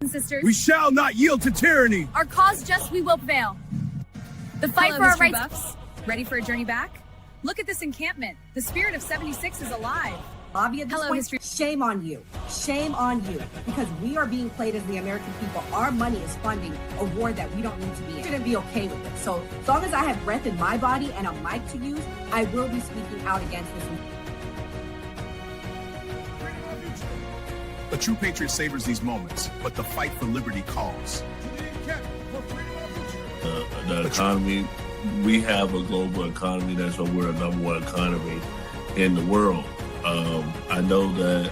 Sisters, we shall not yield to tyranny. our cause just we will prevail. The fight Hello, for our history rights. buffs. Ready for a journey back? Look at this encampment. The spirit of 76 is alive. Bobby, at this Hello, point, history. shame on you. Shame on you. Because we are being played as the American people. Our money is funding a war that we don't need to be in. Shouldn't be okay with it. So as long as I have breath in my body and a mic to use, I will be speaking out against this. A true patriot savors these moments, but the fight for liberty calls. The economy, we have a global economy. That's why we're the #1 economy in the world. I know that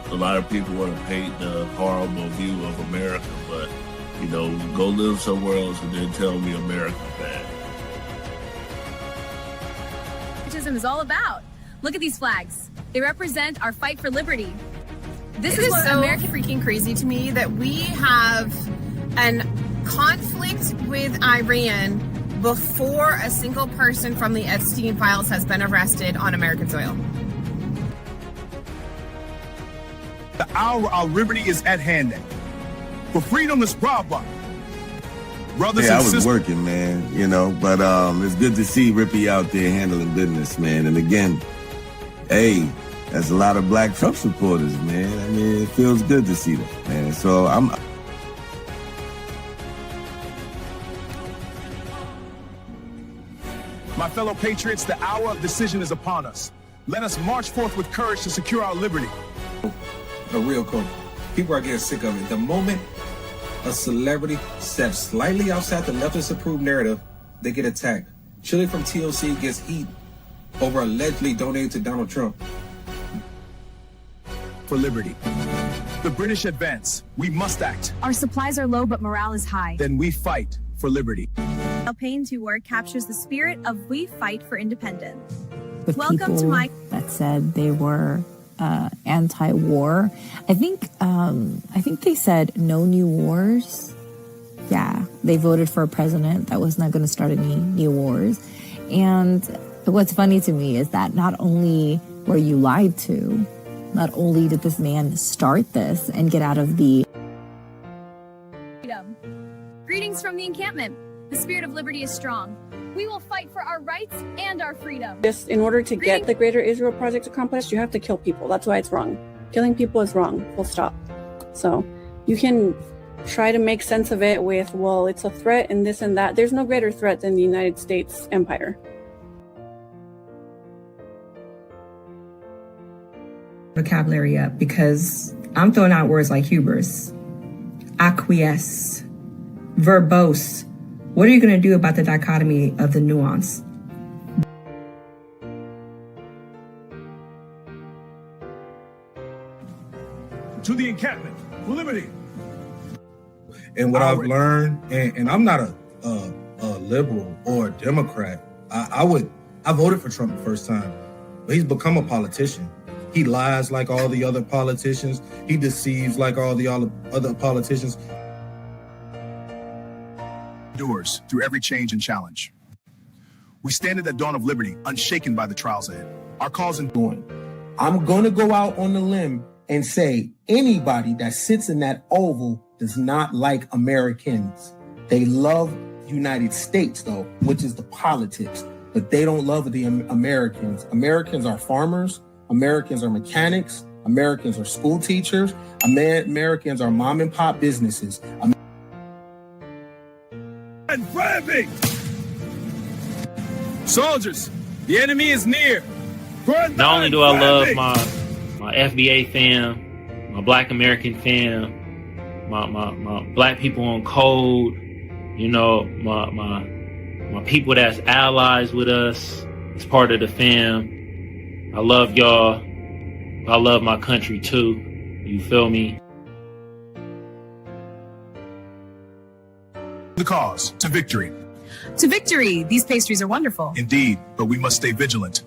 a lot of people want to paint the horrible view of America, but, you know, go live somewhere else and then tell me America's bad. Patriotism is all about. Look at these flags. They represent our fight for liberty. This is It is what so American. freaking crazy to me that we have an conflict with Iran before a single person from the Epstein files has been arrested on American soil. The hour our liberty is at hand. For freedom is brava. Brothers Hey, I and was sisters. working, man, you know, but it's good to see Rippy out there handling business, man. And again, hey, there's a lot of black Trump supporters, man. I mean, it feels good to see that, man. So I'm... My fellow patriots, the hour of decision is upon us. Let us march forth with courage to secure our liberty. A real coach. People are getting sick of it. The moment a celebrity steps slightly outside the leftist approved narrative, they get attacked. Chili from TLC gets heat over allegedly donating to Donald Trump. For liberty. The British advance. We must act. Our supplies are low, but morale is high. Then we fight for liberty. Pain to War captures the spirit of we fight for independence. The Welcome to my. that said they were anti-war. I think they said no new wars. Yeah, they voted for a president that was not going to start any new wars. And what's funny to me is that not only were you lied to, not only did this man start this and get out of the Freedom. Greetings from the encampment. The spirit of liberty is strong. We will fight for our rights and our freedom. Just in order to get the Greater Israel Project accomplished, you have to kill people. That's why it's wrong. Killing people is wrong. Full stop. So you can try to make sense of it with, well, it's a threat and this and that. There's no greater threat than the United States empire. Vocabulary up because I'm throwing out words like hubris, acquiesce, verbose. What are you going to do about the dichotomy of the nuance? To the encampment. For liberty. And what I've learned, and I'm not a liberal or a Democrat. I voted for Trump the first time, but he's become a politician. He lies like all the other politicians. He deceives like all the other politicians. Endures through every change and challenge. We stand at the dawn of liberty, unshaken by the trials ahead. Our cause in I'm going to go out on the limb and say anybody that sits in that oval does not like Americans. They love the United States, though, which is the politics, but they don't love the Americans. Americans are farmers. Americans are mechanics. Americans are school teachers. Americans are mom and pop businesses. And brave! Soldiers, the enemy is near. Not only do I love my FBA fam, my Black American fam, my Black people on code, you know, my people that's allies with us, as part of the fam. I love y'all. I love my country too. You feel me? The cause to victory. To victory. These pastries are wonderful. Indeed, but we must stay vigilant.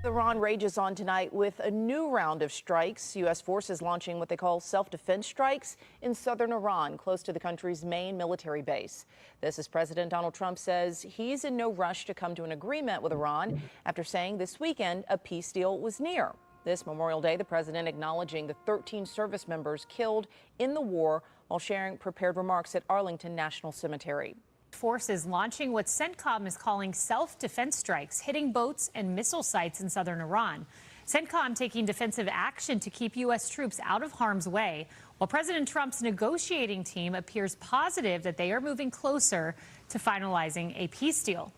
Iran rages on tonight with a new round of strikes. U.S. forces launching what they call self-defense strikes in southern Iran, close to the country's main military base. This as President Donald Trump says he's in no rush to come to an agreement with Iran after saying this weekend a peace deal was near. This Memorial Day, the president acknowledging the 13 service members killed in the war while sharing prepared remarks at Arlington National Cemetery. Forces launching what CENTCOM is calling self-defense strikes, hitting boats and missile sites in southern Iran. CENTCOM taking defensive action to keep U.S. troops out of harm's way, while President Trump's negotiating team appears positive that they are moving closer to finalizing a peace deal.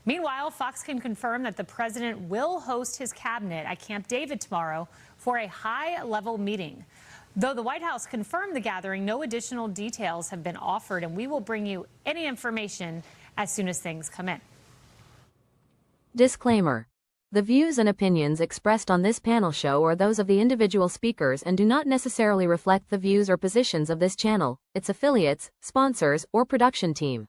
Meanwhile, Fox can confirm that the president will host his cabinet at Camp David tomorrow for a high-level meeting. Though the White House confirmed the gathering, no additional details have been offered, and we will bring you any information as soon as things come in. Disclaimer. The views and opinions expressed on this panel show are those of the individual speakers and do not necessarily reflect the views or positions of this channel, its affiliates, sponsors, or production team.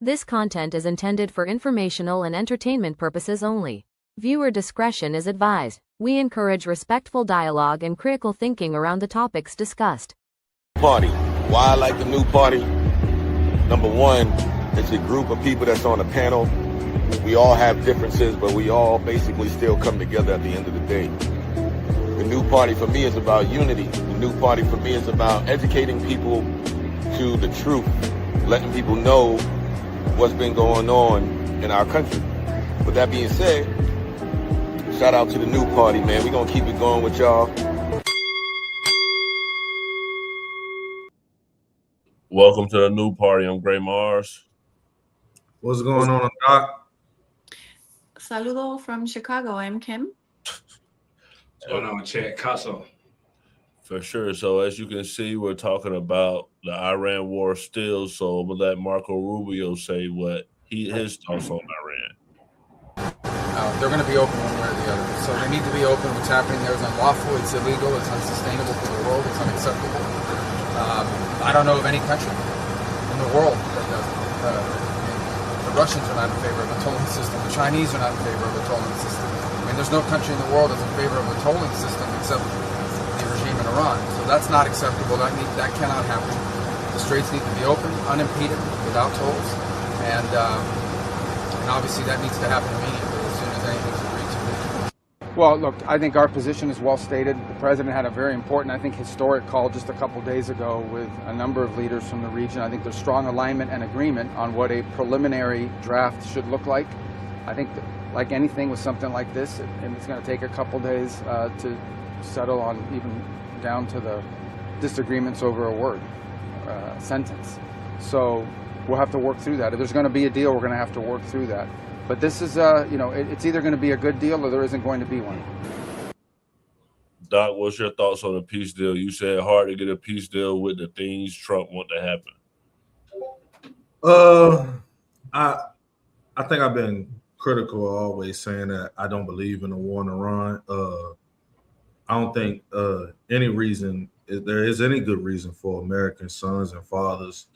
This content is intended for informational and entertainment purposes only. Viewer discretion is advised. We encourage respectful dialogue and critical thinking around the topics discussed. Party. Why I like the new party? Number one, it's a group of people that's on a panel. We all have differences, but we all basically still come together at the end of the day. The new party for me is about unity. The new party for me is about educating people to the truth, letting people know what's been going on in our country. With that being said, shout out to the new party, man. We're going to keep it going with y'all. Welcome to the new party. I'm Gray Mars. What's going on, Doc? Saludo from Chicago. I'm Kim. What's going on, Chad Casso? For sure. So as you can see, we're talking about the Iran war still. So I'm going to let Marco Rubio say what his thoughts on Iran. They're going to be open one way or the other. So they need to be open. What's happening there is unlawful. It's illegal. It's unsustainable for the world. It's unacceptable. I don't know of any country in the world that does it. The Russians are not in favor of a tolling system. The Chinese are not in favor of a tolling system. I mean, there's no country in the world that's in favor of a tolling system except the regime in Iran. So that's not acceptable. That cannot happen. The straits need to be open, unimpeded, without tolls, and obviously that needs to happen immediately as soon as anything's agreed to. Well, look, I think our position is well stated. The president had a very important, I think, historic call just a couple days ago with a number of leaders from the region. I think there's strong alignment and agreement on what a preliminary draft should look like. I think that, like anything with something like this, it's going to take a couple days to settle on, even down to the disagreements over a word, sentence. So we'll have to work through that. If there's going to be a deal, we're going to have to work through that. But this is, it's either going to be a good deal or there isn't going to be one. Doc, what's your thoughts on the peace deal? You said hard to get a peace deal with the things Trump want to happen. I think I've been critical of always saying that I don't believe in a war in Iran. I don't think there is any good reason for American sons and fathers,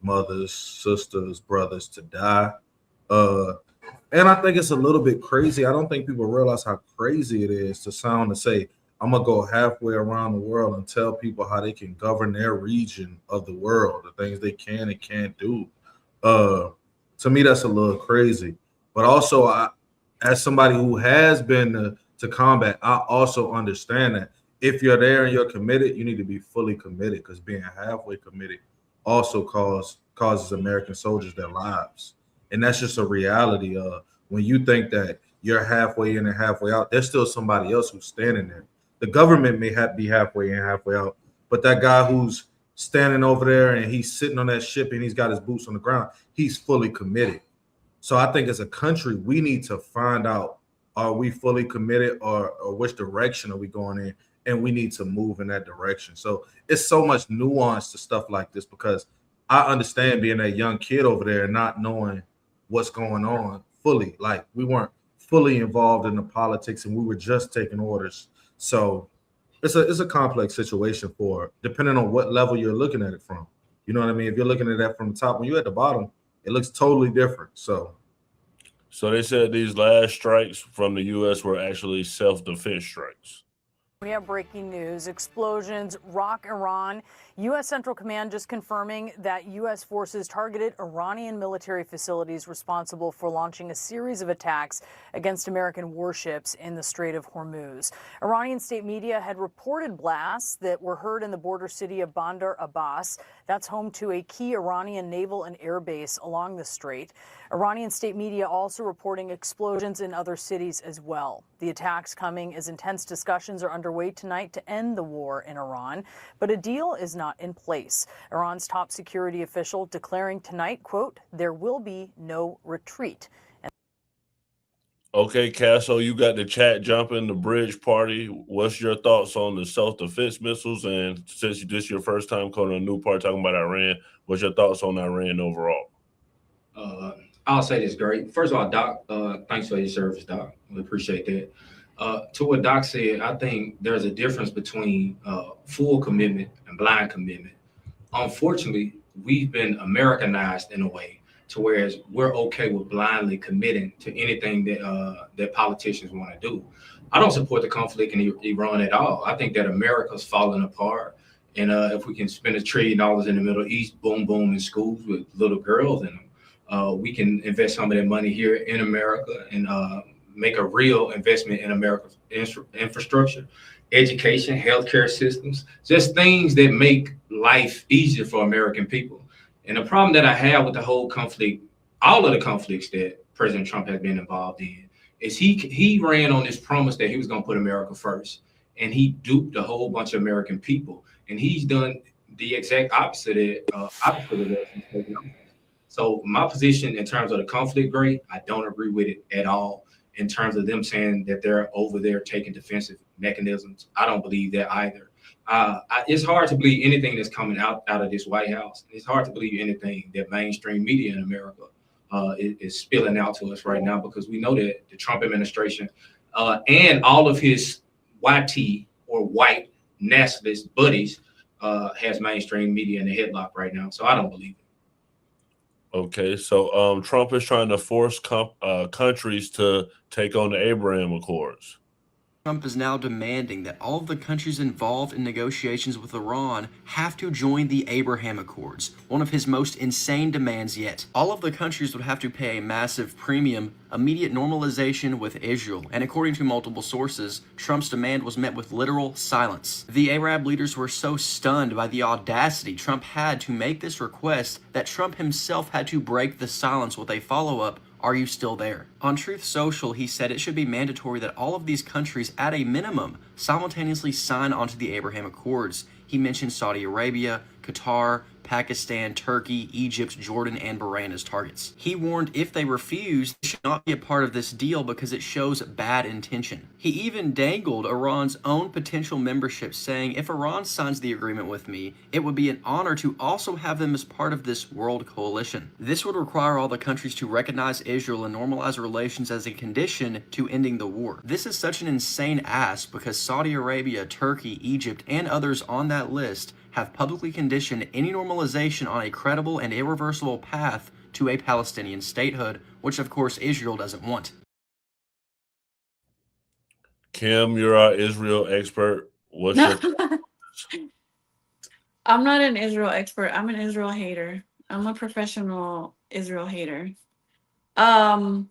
mothers, sisters, brothers to die. And I think it's a little bit crazy. I don't think people realize how crazy it is to say, I'm going to go halfway around the world and tell people how they can govern their region of the world, the things they can and can't do. To me, that's a little crazy. But also, as somebody who has been to combat, I also understand that if you're there and you're committed, you need to be fully committed, because being halfway committed also causes American soldiers their lives. And that's just a reality of when you think that you're halfway in and halfway out, there's still somebody else who's standing there. The government may be halfway in, halfway out, but that guy who's standing over there and he's sitting on that ship and he's got his boots on the ground, he's fully committed. So I think as a country, we need to find out, are we fully committed or which direction are we going in? And we need to move in that direction. So it's so much nuance to stuff like this, because I understand being a young kid over there and not knowing what's going on fully. Like, we weren't fully involved in the politics and we were just taking orders. So it's a complex situation depending on what level you're looking at it from. You know what I mean? If you're looking at that from the top, when you're at the bottom, it looks totally different. So they said these last strikes from the U.S. were actually self-defense strikes. We have breaking news. Explosions rock Iran. U.S. Central Command just confirming that U.S. forces targeted Iranian military facilities responsible for launching a series of attacks against American warships in the Strait of Hormuz. Iranian state media had reported blasts that were heard in the border city of Bandar Abbas. That's home to a key Iranian naval and air base along the strait. Iranian state media also reporting explosions in other cities as well. The attacks coming as intense discussions are underway tonight to end the war in Iran, but a deal is not in place. Iran's top security official declaring tonight, quote, "There will be no retreat." Okay, Casso, you got the chat jumping, the bridge party. What's your thoughts on the self-defense missiles? And since this is your first time calling a new part talking about Iran, what's your thoughts on Iran overall? I'll say this, great. First of all, Doc, thanks for your service, Doc. We appreciate that. To what Doc said, I think there's a difference between full commitment and blind commitment. Unfortunately, we've been Americanized in a way to whereas we're okay with blindly committing to anything that politicians want to do. I don't support the conflict in Iran at all. I think that America's falling apart. And if we can spend $1 trillion in the Middle East, boom, boom, in schools with little girls in them, we can invest some of that money here in America and make a real investment in America's infrastructure, education, healthcare systems, just things that make life easier for American people. And the problem that I have with the whole conflict, all of the conflicts that President Trump has been involved in, is he ran on this promise that he was going to put America first. And he duped a whole bunch of American people. And he's done the exact opposite of that. So my position in terms of the conflict, Gray, I don't agree with it at all. In terms of them saying that they're over there taking defensive mechanisms, I don't believe that either. It's hard to believe anything that's coming out of this White House. It's hard to believe anything that mainstream media in America is spilling out to us right now, because we know that the Trump administration and all of his YT or white nationalist buddies has mainstream media in the headlock right now. So I don't believe it. Okay, so Trump is trying to force countries to take on the Abraham Accords. Trump is now demanding that all of the countries involved in negotiations with Iran have to join the Abraham Accords, one of his most insane demands yet. All of the countries would have to pay a massive premium, immediate normalization with Israel, and according to multiple sources, Trump's demand was met with literal silence. The Arab leaders were so stunned by the audacity Trump had to make this request that Trump himself had to break the silence with a follow-up, "Are you still there?" On Truth Social, he said it should be mandatory that all of these countries, at a minimum, simultaneously sign onto the Abraham Accords. He mentioned Saudi Arabia, Qatar, Pakistan, Turkey, Egypt, Jordan, and Bahrain as targets. He warned if they refuse, they should not be a part of this deal because it shows bad intention. He even dangled Iran's own potential membership, saying if Iran signs the agreement with me, it would be an honor to also have them as part of this world coalition. This would require all the countries to recognize Israel and normalize relations as a condition to ending the war. This is such an insane ask because Saudi Arabia, Turkey, Egypt, and others on that list have publicly conditioned any normalization on a credible and irreversible path to a Palestinian statehood, which of course Israel doesn't want. Kim, you're our Israel expert. What's your I'm not an Israel expert. I'm an Israel hater. I'm a professional Israel hater. So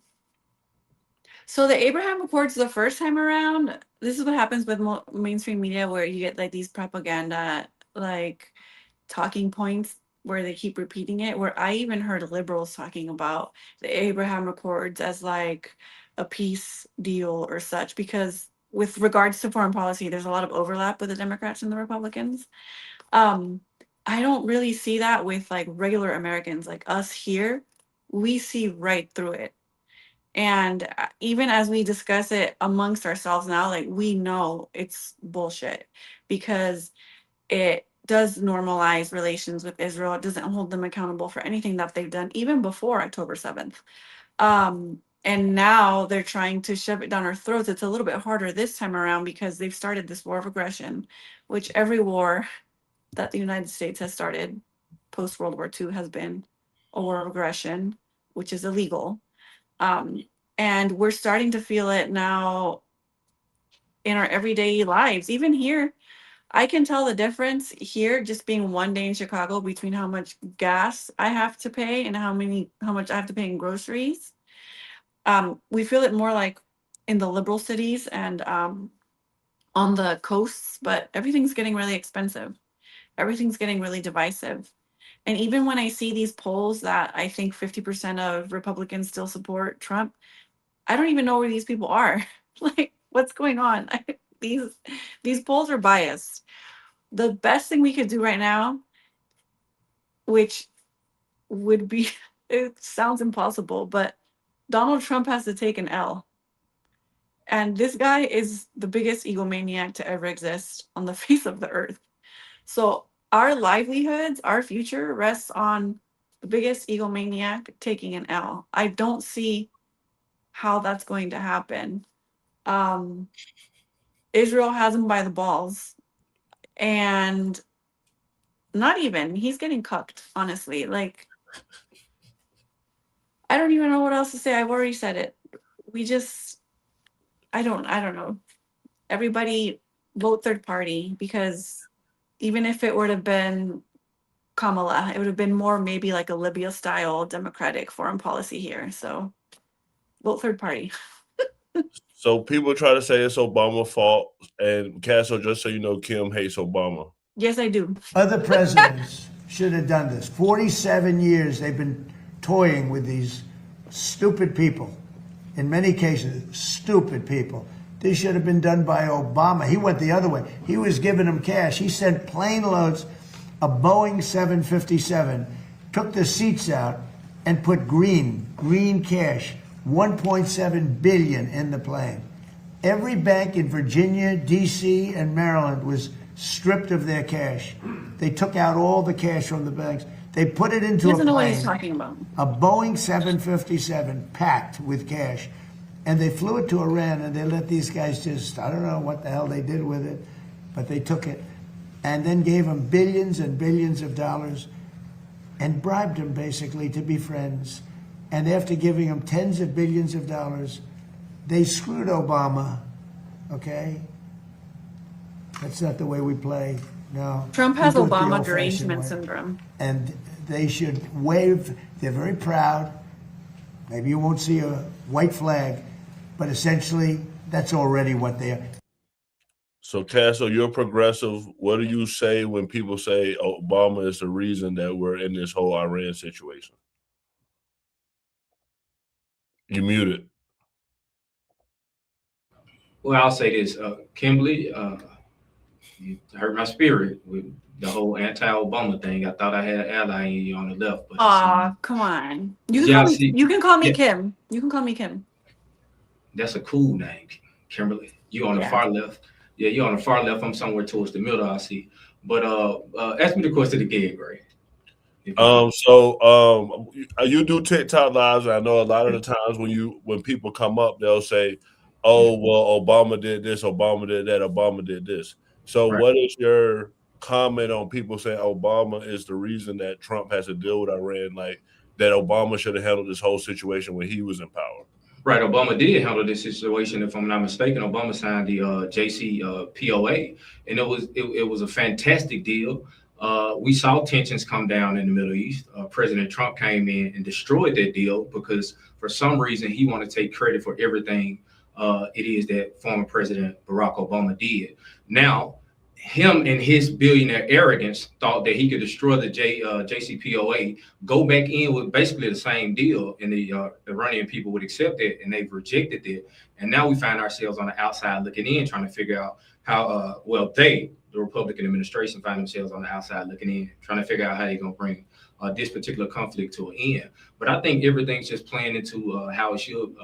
the Abraham Accords the first time around, this is what happens with mainstream media, where you get like these propaganda like talking points where they keep repeating it, where I even heard liberals talking about the Abraham Accords as like a peace deal or such, because with regards to foreign policy, there's a lot of overlap with the Democrats and the Republicans. I don't really see that with like regular Americans like us here. We see right through it. And even as we discuss it amongst ourselves now, like we know it's bullshit because it does normalize relations with Israel. It doesn't hold them accountable for anything that they've done, even before October 7th. And now they're trying to shove it down our throats. It's a little bit harder this time around because they've started this war of aggression, which every war that the United States has started post World War II has been a war of aggression, which is illegal. And we're starting to feel it now in our everyday lives. Even here, I can tell the difference here just being one day in Chicago between how much gas I have to pay and how much I have to pay in groceries. We feel it more like in the liberal cities and on the coasts, but everything's getting really expensive. Everything's getting really divisive. And even when I see these polls that I think 50% of Republicans still support Trump, I don't even know where these people are. Like, what's going on? These polls are biased. The best thing we could do right now, which would be, it sounds impossible, but Donald Trump has to take an L. And this guy is the biggest egomaniac to ever exist on the face of the earth. So our livelihoods, our future rests on the biggest egomaniac taking an L. I don't see how that's going to happen. Israel has him by the balls. And not even, he's getting cucked, honestly. Like, I don't even know what else to say. I've already said it. I don't know. Everybody vote third party, because even if it would have been Kamala, it would have been more maybe like a Libya style democratic foreign policy here. So vote third party. So people try to say it's Obama's fault, and Castle, just so you know, Kim hates Obama. Yes, I do. Other presidents should have done this. 47 years they've been toying with these stupid people. In many cases, stupid people. This should have been done by Obama. He went the other way. He was giving them cash. He sent plane loads of Boeing 757, took the seats out, and put green cash, $1.7 billion in the plane. Every bank in Virginia, D.C., and Maryland was stripped of their cash. They took out all the cash from the banks. They put it into a plane. He doesn't know what he's talking about. A Boeing 757 packed with cash. And they flew it to Iran, and they let these guys just, I don't know what the hell they did with it, but they took it and then gave them billions and billions of dollars and bribed them basically to be friends. And after giving them tens of billions of dollars, they screwed Obama, okay? That's not the way we play, no. Trump has We do it the Obama old-fashioned derangement way. syndrome. And they should wave, they're very proud. Maybe you won't see a white flag, but essentially that's already what they are. So, Castle, you're progressive. What do you say when people say Obama is the reason that we're in this whole Iran situation? You muted. Well, I'll say this, Kimberly, you hurt my spirit with the whole anti-Obama thing. I thought I had an ally in you on the left. But Aw, come on. You can call me Kim. You can call me Kim. That's a cool name, Kimberly. You on the far left. Yeah, you're on the far left. I'm somewhere towards the middle, I see. But ask me the question again, Gray. You do TikTok lives, and I know a lot of the times when people come up, they'll say, "Oh, well, Obama did this, Obama did that, Obama did this." So, What is your comment on people saying Obama is the reason that Trump has to deal with Iran? Like that, Obama should have handled this whole situation when he was in power. Right, Obama did handle this situation. If I'm not mistaken, Obama signed the JCPOA, and it was a fantastic deal. We saw tensions come down in the Middle East. President Trump came in and destroyed that deal because for some reason he wanted to take credit for everything it is that former President Barack Obama did. Now, him and his billionaire arrogance thought that he could destroy the JCPOA, go back in with basically the same deal, and the Iranian people would accept it, and they've rejected it. And now we find ourselves on the outside looking in, trying to figure out how, the Republican administration, find themselves on the outside looking in, trying to figure out how they're going to bring this particular conflict to an end. But I think everything's just playing into how it should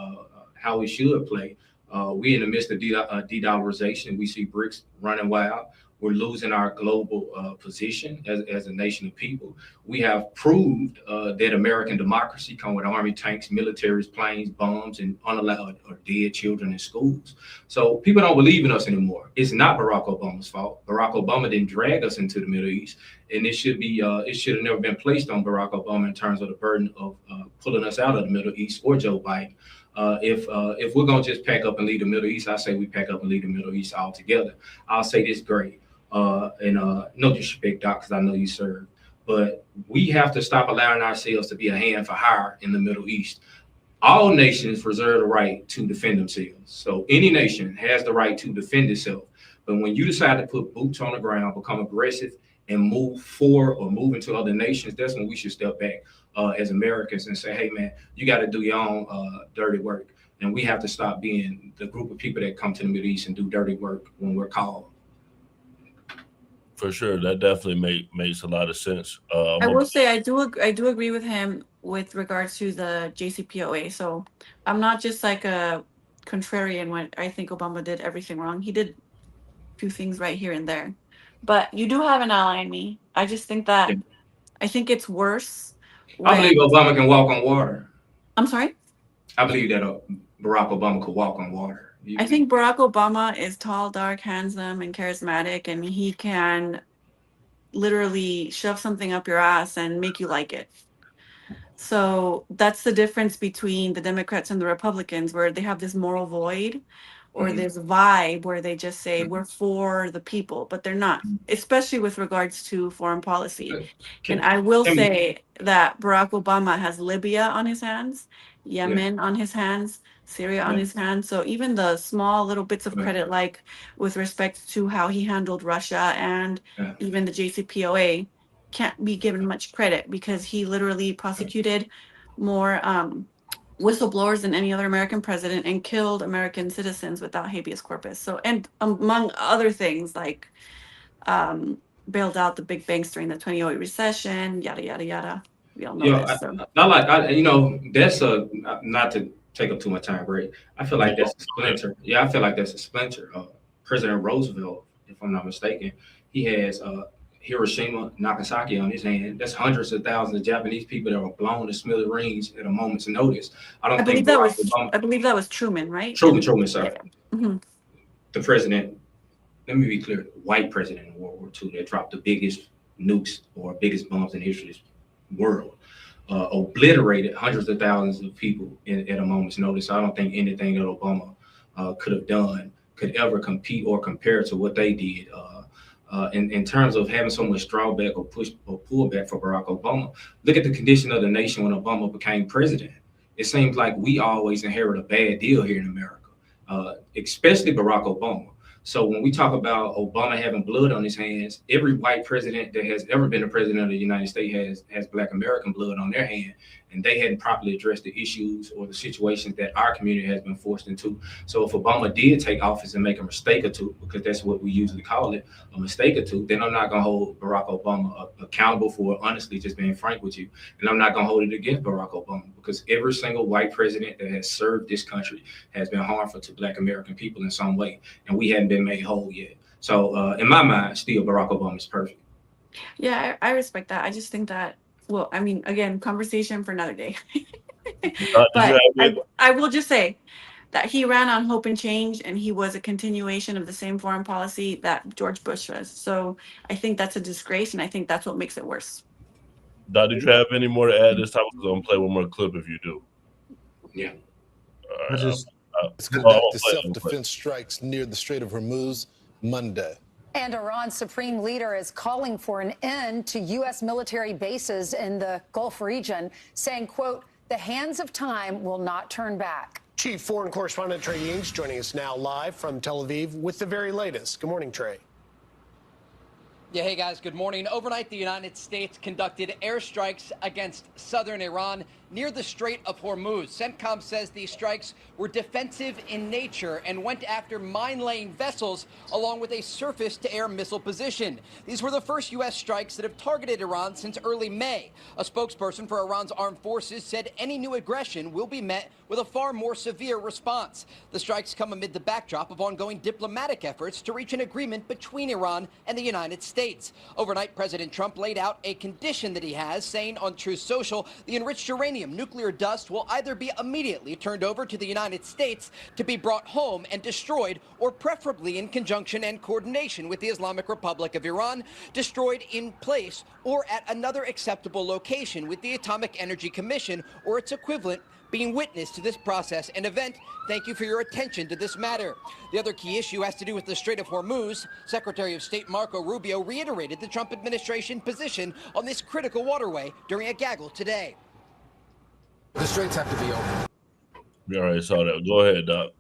play. We're in the midst of de-dollarization. We see BRICS running wild. We're losing our global position as a nation of people. We have proved that American democracy come with army, tanks, militaries, planes, bombs, and unallowed or dead children in schools. So people don't believe in us anymore. It's not Barack Obama's fault. Barack Obama didn't drag us into the Middle East, and it should have never been placed on Barack Obama in terms of the burden of pulling us out of the Middle East or Joe Biden. If we're gonna just pack up and leave the Middle East, I say we pack up and leave the Middle East altogether. I'll say this great, and no disrespect, Doc, because I know you serve, but we have to stop allowing ourselves to be a hand for hire in the Middle East. All nations reserve the right to defend themselves. So any nation has the right to defend itself. But when you decide to put boots on the ground, become aggressive, and move forward or move into other nations, that's when we should step back as Americans and say, hey, man, you got to do your own dirty work. And we have to stop being the group of people that come to the Middle East and do dirty work when we're called. For sure, that definitely makes a lot of sense. I will say I do agree with him with regards to the JCPOA. So I'm not just like a contrarian when I think Obama did everything wrong. He did a few things right here and there. But you do have an ally in me. I just think that I think it's worse. I believe Obama can walk on water. I'm sorry? I believe that Barack Obama could walk on water. I think Barack Obama is tall, dark, handsome, and charismatic, and he can literally shove something up your ass and make you like it. So that's the difference between the Democrats and the Republicans, where they have this moral void or this vibe where they just say we're for the people, but they're not, especially with regards to foreign policy. And I will say that Barack Obama has Libya on his hands, Yemen on his hands, Syria on his hands. So even the small little bits of credit, like with respect to how he handled Russia and even the JCPOA, can't be given much credit because he literally prosecuted more whistleblowers than any other American president and killed American citizens without habeas corpus. So, and among other things, like bailed out the big banks during the 2008 recession, yada, yada, yada. We all know this. So. That's not to take up too much time, Greg. I feel like that's a splinter. Yeah, I feel like that's a splinter. President Roosevelt, if I'm not mistaken, he has Hiroshima, Nagasaki on his hand. That's hundreds of thousands of Japanese people that were blown to smithereens at a moment's notice. I believe that was Truman, right? Truman, sorry. Yeah. Mm-hmm. The president, let me be clear, white president in World War II that dropped the biggest nukes or biggest bombs in history of this world, obliterated hundreds of thousands of people at a moment's notice. I don't think anything that Obama could have done could ever compete or compare to what they did. In terms of having so much drawback or push or pullback for Barack Obama, look at the condition of the nation when Obama became president. It seems like we always inherit a bad deal here in America, especially Barack Obama. So when we talk about Obama having blood on his hands, every white president that has ever been a president of the United States has Black American blood on their hand, and they hadn't properly addressed the issues or the situations that our community has been forced into. So if Obama did take office and make a mistake or two, because that's what we usually call it, a mistake or two, then I'm not gonna hold Barack Obama accountable for honestly just being frank with you. And I'm not gonna hold it against Barack Obama, because every single white president that has served this country has been harmful to Black American people in some way, and we hadn't been made whole yet. So in my mind, still Barack Obama is perfect. Yeah, I respect that. I just think that, well, I mean, again, conversation for another day. But I will just say that he ran on hope and change, and he was a continuation of the same foreign policy that George Bush was. So I think that's a disgrace, and I think that's what makes it worse. Doc, did you have any more to add this time? We're going to play one more clip if you do. Yeah. It's conducted self-defense strikes near the Strait of Hormuz Monday. And Iran's supreme leader is calling for an end to U.S. military bases in the Gulf region, saying, quote, the hands of time will not turn back. Chief Foreign Correspondent Trey Ying's joining us now live from Tel Aviv with the very latest. Good morning, Trey. Yeah, hey guys, good morning. Overnight, the United States conducted airstrikes against southern Iran near the Strait of Hormuz. CENTCOM says these strikes were defensive in nature and went after mine-laying vessels along with a surface-to-air missile position. These were the first U.S. strikes that have targeted Iran since early May. A spokesperson for Iran's armed forces said any new aggression will be met with a far more severe response. The strikes come amid the backdrop of ongoing diplomatic efforts to reach an agreement between Iran and the United States. Overnight, President Trump laid out a condition that he has, saying on Truth Social, the enriched uranium plutonium nuclear dust will either be immediately turned over to the United States to be brought home and destroyed, or preferably in conjunction and coordination with the Islamic Republic of Iran, destroyed in place or at another acceptable location, with the Atomic Energy Commission or its equivalent being witness to this process and event. Thank you for your attention to this matter. The other key issue has to do with the Strait of Hormuz. Secretary of State Marco Rubio reiterated the Trump administration position on this critical waterway during a gaggle today. The straits have to be open. We already saw that. Go ahead, Doc.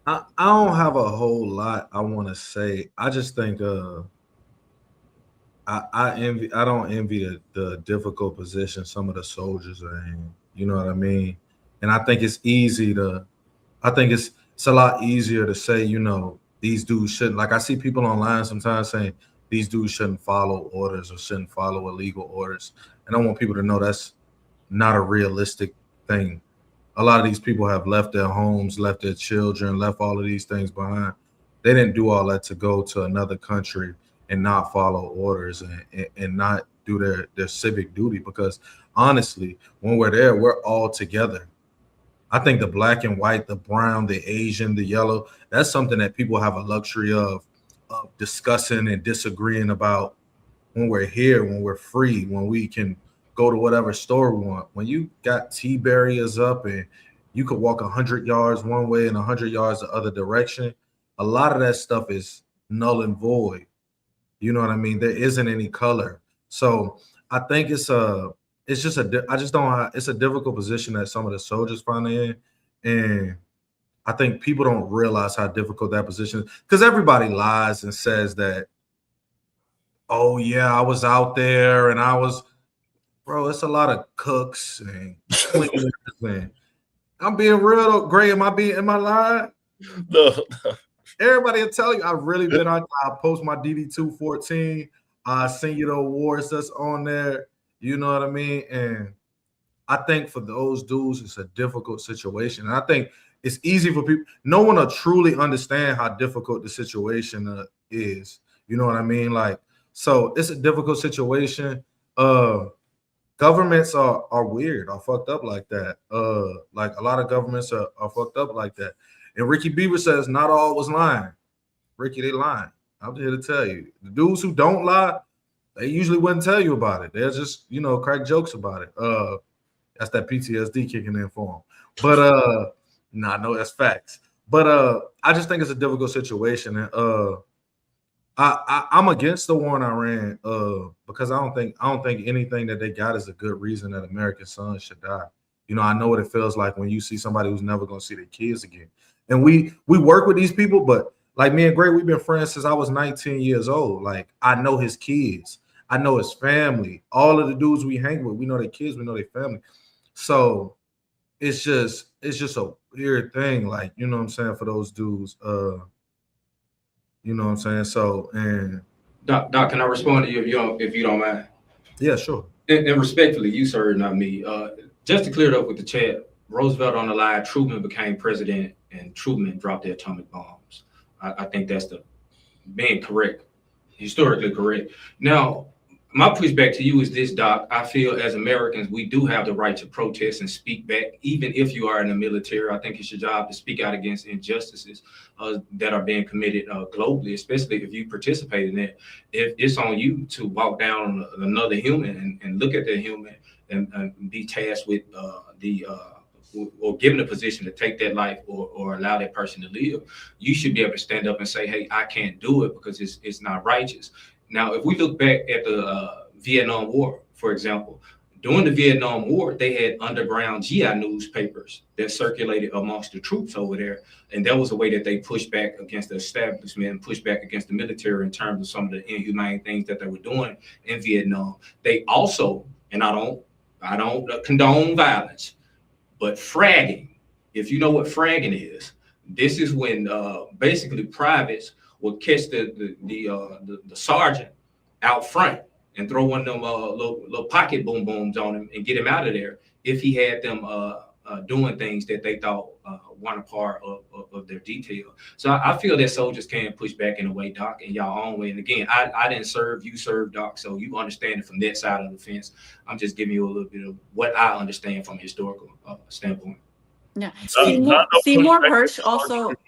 I don't have a whole lot I want to say. I just think I don't envy the difficult position some of the soldiers are in. You know what I mean? And I think it's it's a lot easier to say, you know, these dudes shouldn't, like I see people online sometimes saying these dudes shouldn't follow orders or shouldn't follow illegal orders. And I want people to know that's not a realistic thing. A lot of these people have left their homes, left their children, left all of these things behind. They didn't do all that to go to another country and not follow orders and not do their civic duty, because honestly, when we're there, we're all together. I think the black and white, the brown, the Asian, the yellow, that's something that people have a luxury of discussing and disagreeing about when we're here, when we're free, when we can go to whatever store we want. When you got T barriers up and you could walk 100 yards one way and 100 yards the other direction, a lot of that stuff is null and void. You know what I mean? There isn't any color. So I think it's a difficult position that some of the soldiers find in. And I think people don't realize how difficult that position is, because everybody lies and says that, oh yeah, I was out there and bro, it's a lot of cooks and cleaners. And I'm being real, Gray. Am I lying? No. Everybody will tell you I've really been out. I post my DD214. I send you the awards that's on there. You know what I mean? And I think for those dudes, it's a difficult situation. And I think it's easy for people. No one will truly understand how difficult the situation is. You know what I mean? Like, so it's a difficult situation. Governments are weird, are fucked up like that. Like a lot of governments are fucked up like that. And Ricky Beaver says not all was lying. Ricky, they lying. I'm here to tell you. The dudes who don't lie, they usually wouldn't tell you about it. They'll just, you know, crack jokes about it. That's that PTSD kicking in for them. But no, that's facts. But I just think it's a difficult situation. And I'm against the war in Iran because I don't think anything that they got is a good reason that American sons should die. You know, I know what it feels like when you see somebody who's never going to see their kids again. And we work with these people, but like me and Gray, we've been friends since I was 19 years old. Like, I know his kids. I know his family. All of the dudes we hang with, we know their kids, we know their family. So it's just a weird thing. Like, you know what I'm saying, for those dudes. You know what I'm saying? So, and Doc, can I respond to you if you don't mind? Yeah, sure. And respectfully, you sir, not me. Just to clear it up with the chat, Roosevelt on the line, Truman became president, and Truman dropped the atomic bombs. I think that's being correct, historically correct. Now, my pushback to you is this, Doc. I feel as Americans, we do have the right to protest and speak back, even if you are in the military. I think it's your job to speak out against injustices that are being committed globally, especially if you participate in it. If it's on you to walk down another human and look at that human and be tasked with or given a position to take that life or allow that person to live, you should be able to stand up and say, hey, I can't do it because it's not righteous. Now, if we look back at the Vietnam War, for example, during the Vietnam War, they had underground GI newspapers that circulated amongst the troops over there. And that was a way that they pushed back against the establishment and pushed back against the military in terms of some of the inhumane things that they were doing in Vietnam. They also, and I don't condone violence, but fragging, if you know what fragging is, this is when basically privates will catch the sergeant out front and throw one of them little pocket boom booms on him and get him out of there if he had them doing things that they thought weren't a part of their detail. So I feel that soldiers can push back in a way, Doc, in y'all own way. And again, I didn't serve, you served, Doc, so you understand it from that side of the fence. I'm just giving you a little bit of what I understand from a historical standpoint. Yeah. Not no Seymour pushback Hersh on the also. sergeant.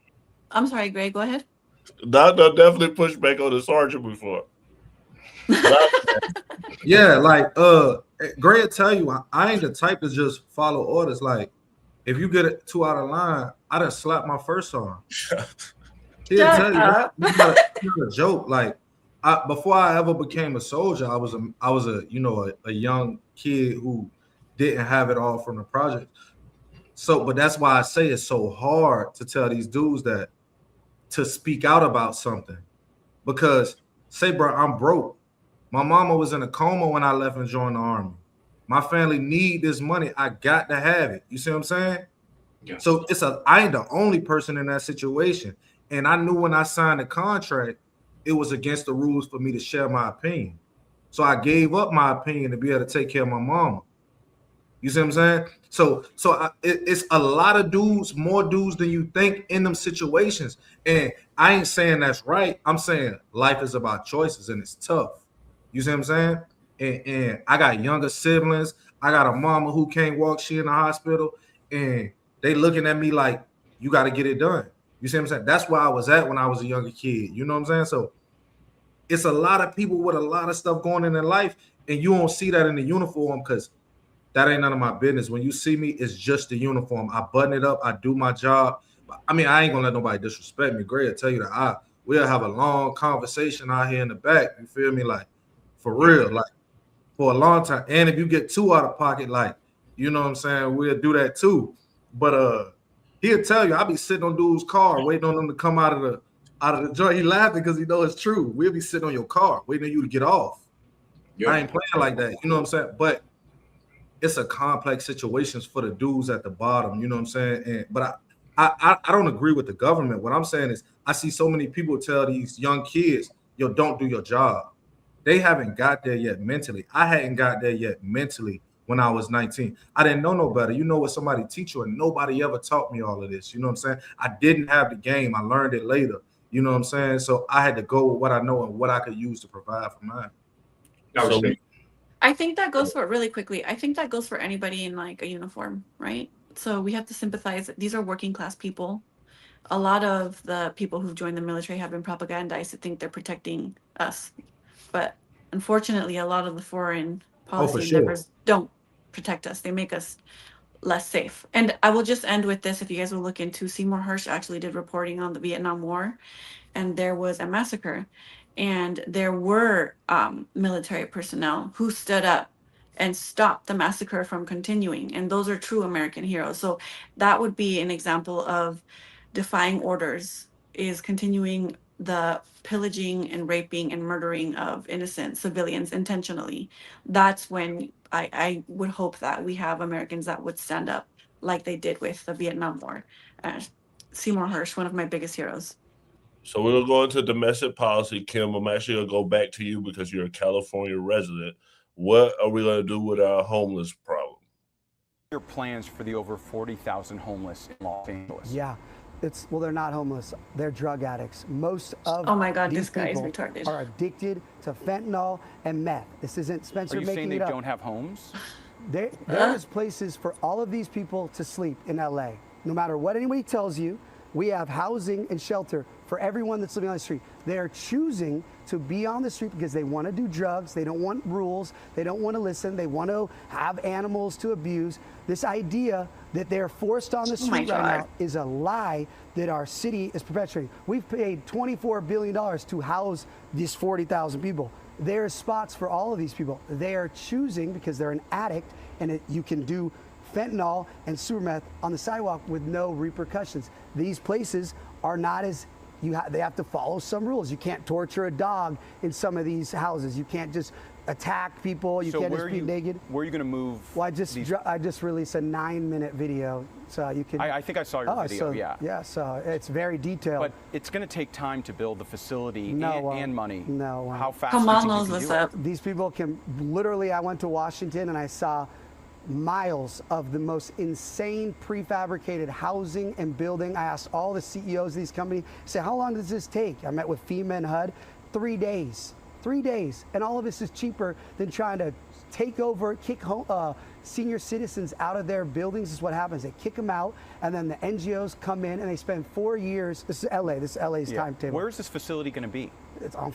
I'm sorry, Greg. Go ahead. Not definitely pushed back on the sergeant before. Yeah, like Greg tell you, I ain't the type to just follow orders. Like, if you get it too out of line, I done slap my first arm. He'll tell you that. It's not a joke. Like, before I ever became a soldier, I was a young kid who didn't have it all from the project. So, but that's why I say it's so hard to tell these dudes that to speak out about something, because say, bro, I'm broke. My mama was in a coma when I left and joined the army. My family need this money. I got to have it. You see what I'm saying? Yeah. So I ain't the only person in that situation. And I knew when I signed the contract, it was against the rules for me to share my opinion. So I gave up my opinion to be able to take care of my mama. You see what I'm saying? So it's a lot of dudes, more dudes than you think in them situations. And I ain't saying that's right. I'm saying life is about choices and it's tough. You see what I'm saying? And I got younger siblings. I got a mama who can't walk. She in the hospital. And they looking at me like, you got to get it done. You see what I'm saying? That's where I was at when I was a younger kid. You know what I'm saying? So it's a lot of people with a lot of stuff going in their life. And you won't see that in the uniform because that ain't none of my business. When you see me, it's just the uniform. I button it up. I do my job. I mean, I ain't going to let nobody disrespect me. Greg will tell you that we'll have a long conversation out here in the back. You feel me? Like, for real, like, for a long time. And if you get too out of pocket, like, you know what I'm saying, we'll do that too. But he'll tell you, I'll be sitting on dude's car waiting on them to come out of the joint. He laughing because he know it's true. We'll be sitting on your car waiting on you to get off. Yep. I ain't playing like that. You know what I'm saying? But it's a complex situations for the dudes at the bottom. You know what I'm saying? But I don't agree with the government. What I'm saying is I see so many people tell these young kids, yo, don't do your job. They haven't got there yet mentally. I hadn't got there yet mentally when I was 19. I didn't know no better. You know what somebody teach you, and nobody ever taught me all of this. You know what I'm saying? I didn't have the game. I learned it later. You know what I'm saying? So I had to go with what I know and what I could use to provide for mine. I think that goes for really quickly. I think that goes for anybody in like a uniform, right? So we have to sympathize. These are working class people. A lot of the people who've joined the military have been propagandized to think they're protecting us. But unfortunately, a lot of the foreign policy endeavors don't protect us. They make us less safe. And I will just end with this. If you guys will look into, Seymour Hersh actually did reporting on the Vietnam War, and there was a massacre. And there were military personnel who stood up and stopped the massacre from continuing. And those are true American heroes. So that would be an example of defying orders, is continuing the pillaging and raping and murdering of innocent civilians intentionally. That's when I would hope that we have Americans that would stand up like they did with the Vietnam War. Seymour Hersh, one of my biggest heroes. So we're gonna go into domestic policy, Kim. I'm actually gonna go back to you because you're a California resident. What are we gonna do with our homeless problem? Your plans for the over 40,000 homeless in Los Angeles? Yeah, they're not homeless. They're drug addicts. Most of oh my God, these this guy is people retarded. are addicted to fentanyl and meth. This isn't Spencer making it up. Are you saying they don't have homes? There is places for all of these people to sleep in LA. No matter what anybody tells you, we have housing and shelter for everyone that's living on the street. They're choosing to be on the street because they want to do drugs. They don't want rules. They don't want to listen. They want to have animals to abuse. This idea that they're forced on the street right now is a lie that our city is perpetuating. We've paid $24 billion to house these 40,000 people. There's spots for all of these people. They are choosing because they're an addict, and you can do fentanyl and super meth on the sidewalk with no repercussions. These places are not as they have to follow some rules. You can't torture a dog in some of these houses. You can't just attack people. You can't just be naked. Where are you going to move? Well, I just released a 9-minute video, so you can. I think I saw your video. Yeah, so it's very detailed. But it's going to take time to build the facility and money. No. How fast? Come on, knows what's up. These people can literally. I went to Washington and I saw miles of the most insane prefabricated housing and building. I asked all the CEOs of these companies, I said, how long does this take? I met with FEMA and HUD, 3 days. 3 days. And all of this is cheaper than trying to take over, kick senior citizens out of their buildings. Is what happens. They kick them out, and then the NGOs come in and they spend 4 years. This is LA. This is LA's timetable. Where is this facility going to be? It's on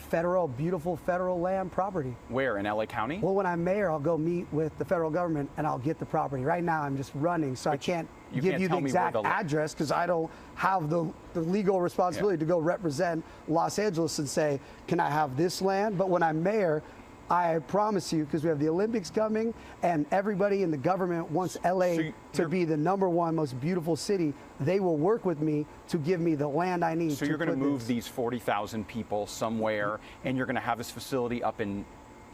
beautiful federal land property. Where, in LA County? Well, when I'm mayor, I'll go meet with the federal government and I'll get the property. Right now, I'm just running, so I can't give you the exact address because I don't have the legal responsibility to go represent Los Angeles and say, can I have this land? But when I'm mayor, I promise you, because we have the Olympics coming and everybody in the government wants LA to be the #1 most beautiful city, they will work with me to give me the land I need. So you're going to move these 40,000 people somewhere and you're going to have this facility up in,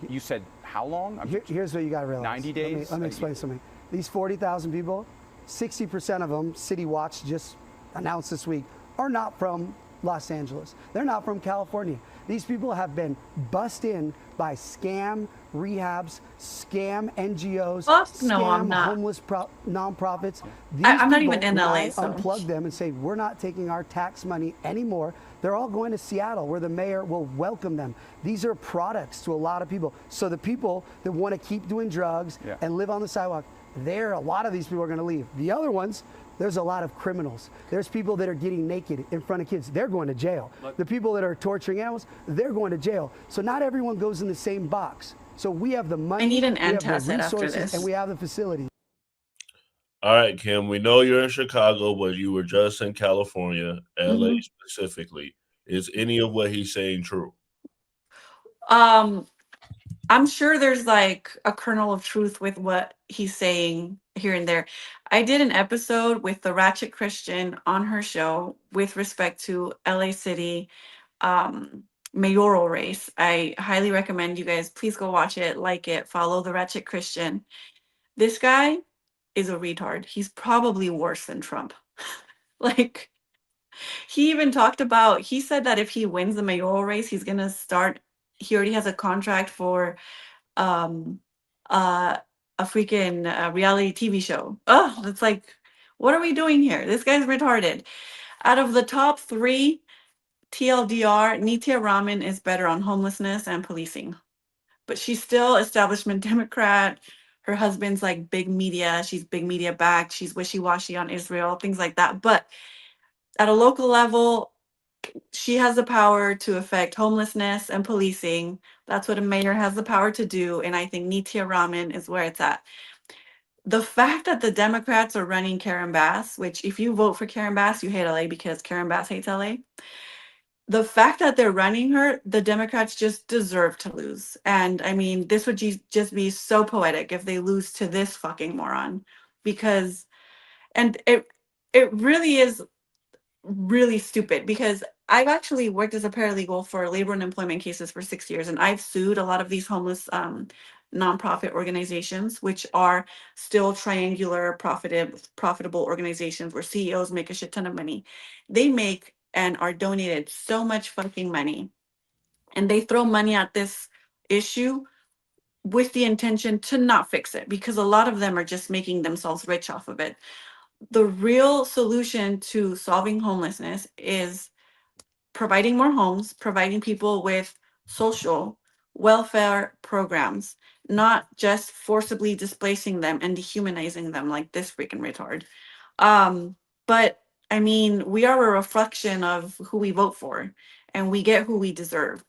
you said, how long? Here's what you got to realize. 90 days? Let me explain something. These 40,000 people, 60% of them, City Watch just announced this week, are not from Los Angeles. They're not from California. These people have been bussed in by scam rehabs, scam NGOs, scam homeless nonprofits. I'm not even in LA. So. Unplug them and say, we're not taking our tax money anymore. They're all going to Seattle, where the mayor will welcome them. These are products to a lot of people. So the people that want to keep doing drugs and live on the sidewalk, a lot of these people are going to leave. The other ones, there's a lot of criminals. There's people that are getting naked in front of kids. They're going to jail. The people that are torturing animals, they're going to jail. So not everyone goes in the same box. So we have the money, I need an we have the antacid after resources, this. and we have the facility. All right, Kim, we know you're in Chicago, but you were just in California, LA specifically. Is any of what he's saying true? I'm sure there's like a kernel of truth with what he's saying here and there. I did an episode with the Ratchet Christian on her show with respect to LA City mayoral race. I highly recommend you guys please go watch it, like it, follow the Ratchet Christian. This guy is a retard. He's probably worse than Trump. Like, he even talked about, he said that if he wins the mayoral race, he's gonna start, he already has a contract for a freaking reality TV show. Oh, it's like, what are we doing here? This guy's retarded. Out of the top 3, TLDR, Nitya Raman is better on homelessness and policing. But she's still establishment Democrat. Her husband's like big media. She's big media backed. She's wishy-washy on Israel, things like that. But at a local level, she has the power to affect homelessness and policing. That's what a mayor has the power to do. And I think Nitya Raman is where it's at. The fact that the Democrats are running Karen Bass, which if you vote for Karen Bass, you hate LA because Karen Bass hates LA. The fact that they're running her, the Democrats just deserve to lose. And I mean, this would just be so poetic if they lose to this fucking moron. Because, and it really is really stupid, because I've actually worked as a paralegal for labor and employment cases for 6 years, and I've sued a lot of these homeless nonprofit organizations, which are still triangular profitable organizations where CEOs make a shit ton of money. They make and are donated so much fucking money, and they throw money at this issue with the intention to not fix it, because a lot of them are just making themselves rich off of it. The real solution to solving homelessness is providing more homes, providing people with social welfare programs, not just forcibly displacing them and dehumanizing them like this freaking retard. But I mean, we are a reflection of who we vote for, and we get who we deserve.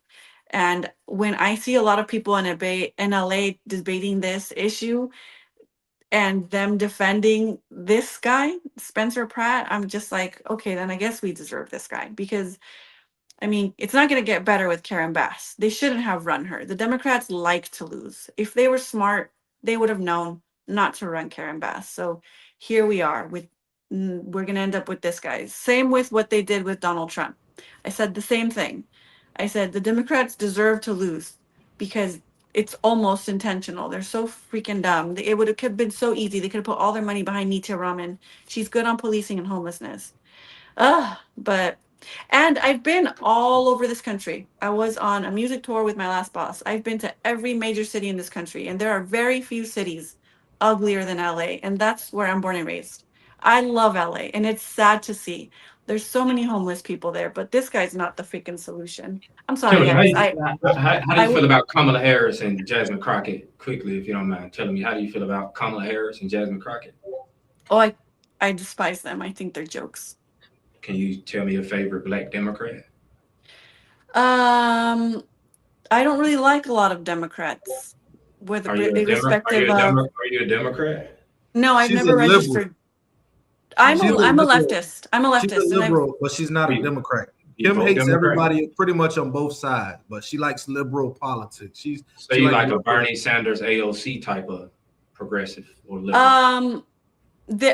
And when I see a lot of people in LA debating this issue and them defending this guy, Spencer Pratt, I'm just like, okay, then I guess we deserve this guy. Because, I mean, it's not going to get better with Karen Bass. They shouldn't have run her. The Democrats like to lose. If they were smart, they would have known not to run Karen Bass. So here we are with, we're going to end up with this guy. Same with what they did with Donald Trump. I said the same thing. I said the Democrats deserve to lose because it's almost intentional. They're so freaking dumb. It would have been so easy. They could have put all their money behind Nitya Raman. She's good on policing and homelessness. And I've been all over this country. I was on a music tour with my last boss. I've been to every major city in this country, and there are very few cities uglier than LA, and that's where I'm born and raised. I love LA, and it's sad to see. There's so many homeless people there, but this guy's not the freaking solution. I'm sorry, Kimberly, guys. how do you feel about Kamala Harris and Jasmine Crockett? Quickly, if you don't mind telling me, how do you feel about Kamala Harris and Jasmine Crockett? Oh, I despise them. I think they're jokes. Can you tell me your favorite Black Democrat? I don't really like a lot of Democrats, whether Are you irrespective of. Are you a Democrat? No, I've She's never a liberal. registered. I'm a liberal. leftist. I'm a leftist. She's a and I've- liberal, but she's not a Democrat. you Kim vote hates Democrat? everybody pretty much on both sides, but she likes liberal politics. So you like a Bernie Sanders AOC type of progressive or liberal?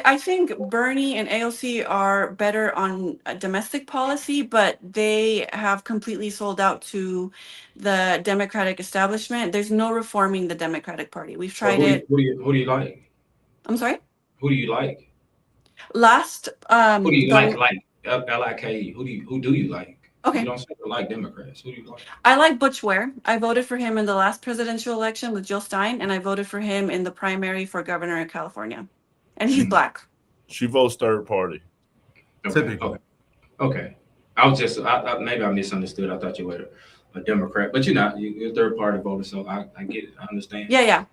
I think Bernie and AOC are better on domestic policy, but they have completely sold out to the Democratic establishment. There's no reforming the Democratic Party. We've tried it. Who do you like? I'm sorry? Who do you like? Last Who do you like LIKE? Who do you like? Okay. You don't seem to like Democrats. Who do you like? I like Butch Ware. I voted for him in the last presidential election with Jill Stein, and I voted for him in the primary for governor of California. And he's black. She votes third party. Okay. I was just maybe I misunderstood. I thought you were a Democrat, but you're not. You're a third party voter, so I get it. I understand. Yeah.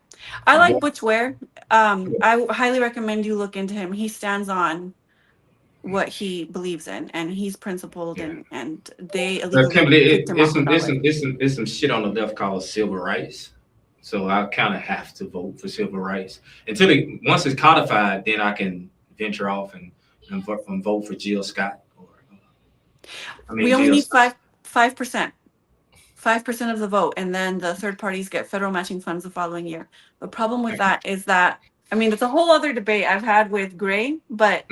I like Butch Ware. I highly recommend you look into him. He stands on what he believes in, and he's principled, and they Kimberly, it's some shit on the left called civil rights. So I kind of have to vote for civil rights once it's codified. Then I can venture off and vote for Jill Scott. We only need 5%. 5% of the vote, and then the third parties get federal matching funds the following year. The problem with that is that, it's a whole other debate I've had with Gray, but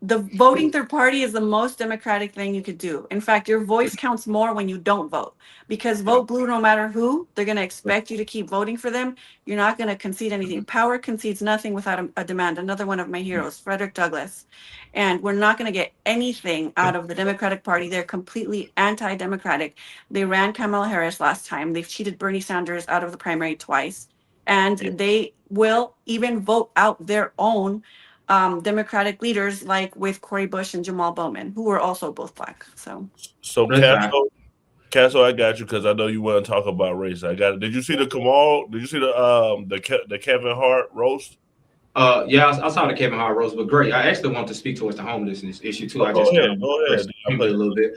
the voting third party is the most democratic thing you could do. In fact, your voice counts more when you don't vote, because vote blue no matter who. They're going to expect you to keep voting for them. You're not going to concede anything. Power concedes nothing without a demand. Another one of my heroes, Frederick Douglass. And we're not going to get anything out of the Democratic Party. They're completely anti-democratic. They ran Kamala Harris last time. They've cheated Bernie Sanders out of the primary twice. And they will even vote out their own Democratic leaders, like with Cori Bush and Jamal Bowman, who were also both black. So Casso, I got you because I know you want to talk about race. I got it. Did you see the Kamal? Did you see the Kevin Hart roast? Yeah, I saw the Kevin Hart roast, but great. I actually want to speak towards the homelessness issue too. Go ahead. A little bit.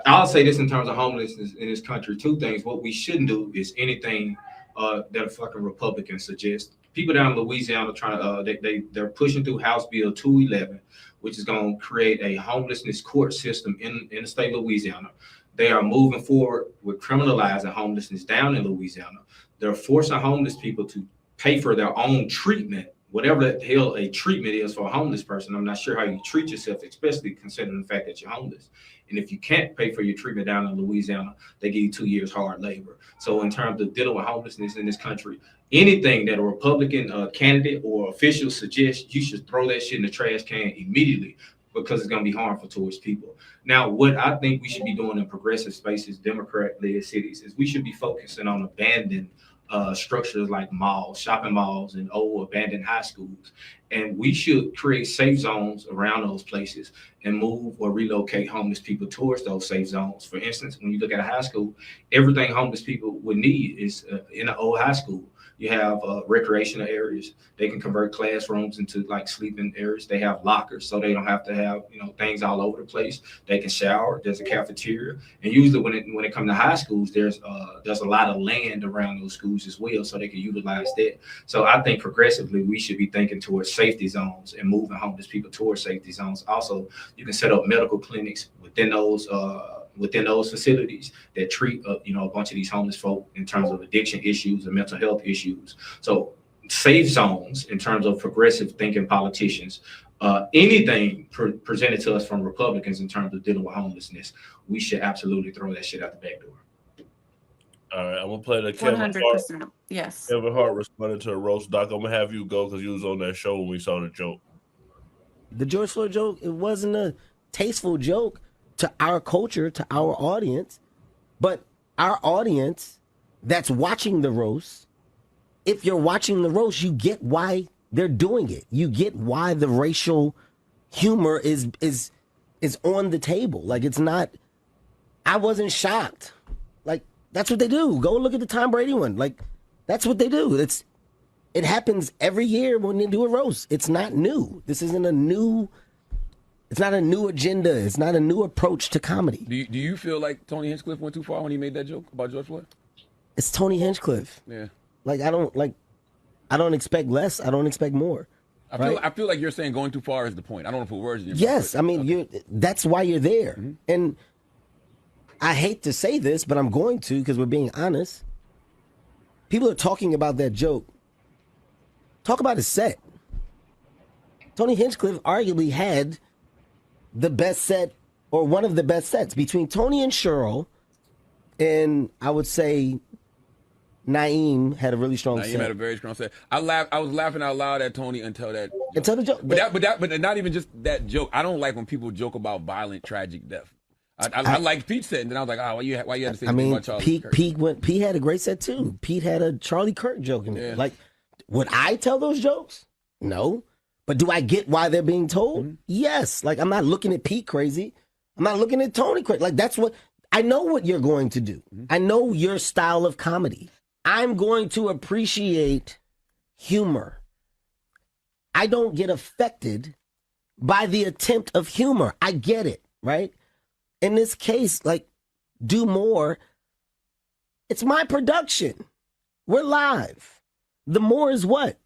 I'll say this in terms of homelessness in this country. Two things. What we shouldn't do is anything that a fucking Republican suggests. People down in Louisiana trying to they're pushing through House Bill 211, which is going to create a homelessness court system in the state of Louisiana. They are moving forward with criminalizing homelessness down in Louisiana. They're forcing homeless people to pay for their own treatment, whatever the hell a treatment is for a homeless person. I'm not sure how you treat yourself, especially considering the fact that you're homeless. And if you can't pay for your treatment down in Louisiana, they give you 2 years hard labor. So in terms of dealing with homelessness in this country, anything that a Republican candidate or official suggests, you should throw that shit in the trash can immediately, because it's going to be harmful towards people. Now, what I think we should be doing in progressive spaces, Democrat-led cities, is we should be focusing on abandoned structures like malls, shopping malls, and old abandoned high schools. And we should create safe zones around those places and move or relocate homeless people towards those safe zones. For instance, when you look at a high school, everything homeless people would need is in an old high school. You have recreational areas. They can convert classrooms into like sleeping areas. They have lockers, so they don't have to have things all over the place. They can shower. There's a cafeteria, and usually when it comes to high schools, there's a lot of land around those schools as well, so they can utilize that. So I think progressively we should be thinking towards safety zones and moving homeless people towards safety zones. Also, you can set up medical clinics within those facilities that treat a bunch of these homeless folk in terms of addiction issues and mental health issues. So safe zones in terms of progressive thinking politicians. Anything presented to us from Republicans in terms of dealing with homelessness, we should absolutely throw that shit out the back door. All right, I'm gonna play the Kevin 100%. Hart. Yes. Kevin Hart responded to a roast. Doc, I'm gonna have you go because you was on that show when we saw the joke. The George Floyd joke, it wasn't a tasteful joke to our culture, to our audience, but our audience that's watching the roast if you're watching the roast, you get why they're doing it. You get why the racial humor is on the table. Like, it's not, I wasn't shocked. Like, that's what they do. Go look at the Tom Brady one. Like, that's what they do. It happens every year when they do a roast. It's not new. This isn't it's not a new agenda. It's not a new approach to comedy. Do you feel like Tony Hinchcliffe went too far when he made that joke about George Floyd? It's Tony Hinchcliffe. Yeah. Like, I don't expect less. I don't expect more. I feel like you're saying going too far is the point. I don't want to put words in your mouth. Yes, I mean, that's why you're there. Mm-hmm. And I hate to say this, but I'm going to because we're being honest. People are talking about that joke. Talk about his set. Tony Hinchcliffe arguably had the best set, or one of the best sets, between Tony and Cheryl, and I would say Naeem had a really strong Naeem set. had a very strong set. I was laughing out loud at Tony until that. Until the joke. But not even just that joke. I don't like when people joke about violent, tragic death. I like Pete said, and then I was like, why you had to say anything about Charlie Kirk? Pete had a great set too. Pete had a Charlie Kirk joke in there. Yeah. Like, would I tell those jokes? No. But do I get why they're being told? Mm-hmm. Yes. Like, I'm not looking at Pete crazy. I'm not looking at Tony crazy. Like, that's what I know what you're going to do. Mm-hmm. I know your style of comedy. I'm going to appreciate humor. I don't get affected by the attempt of humor. I get it, right? In this case, like, do more. It's my production. We're live. The more is what?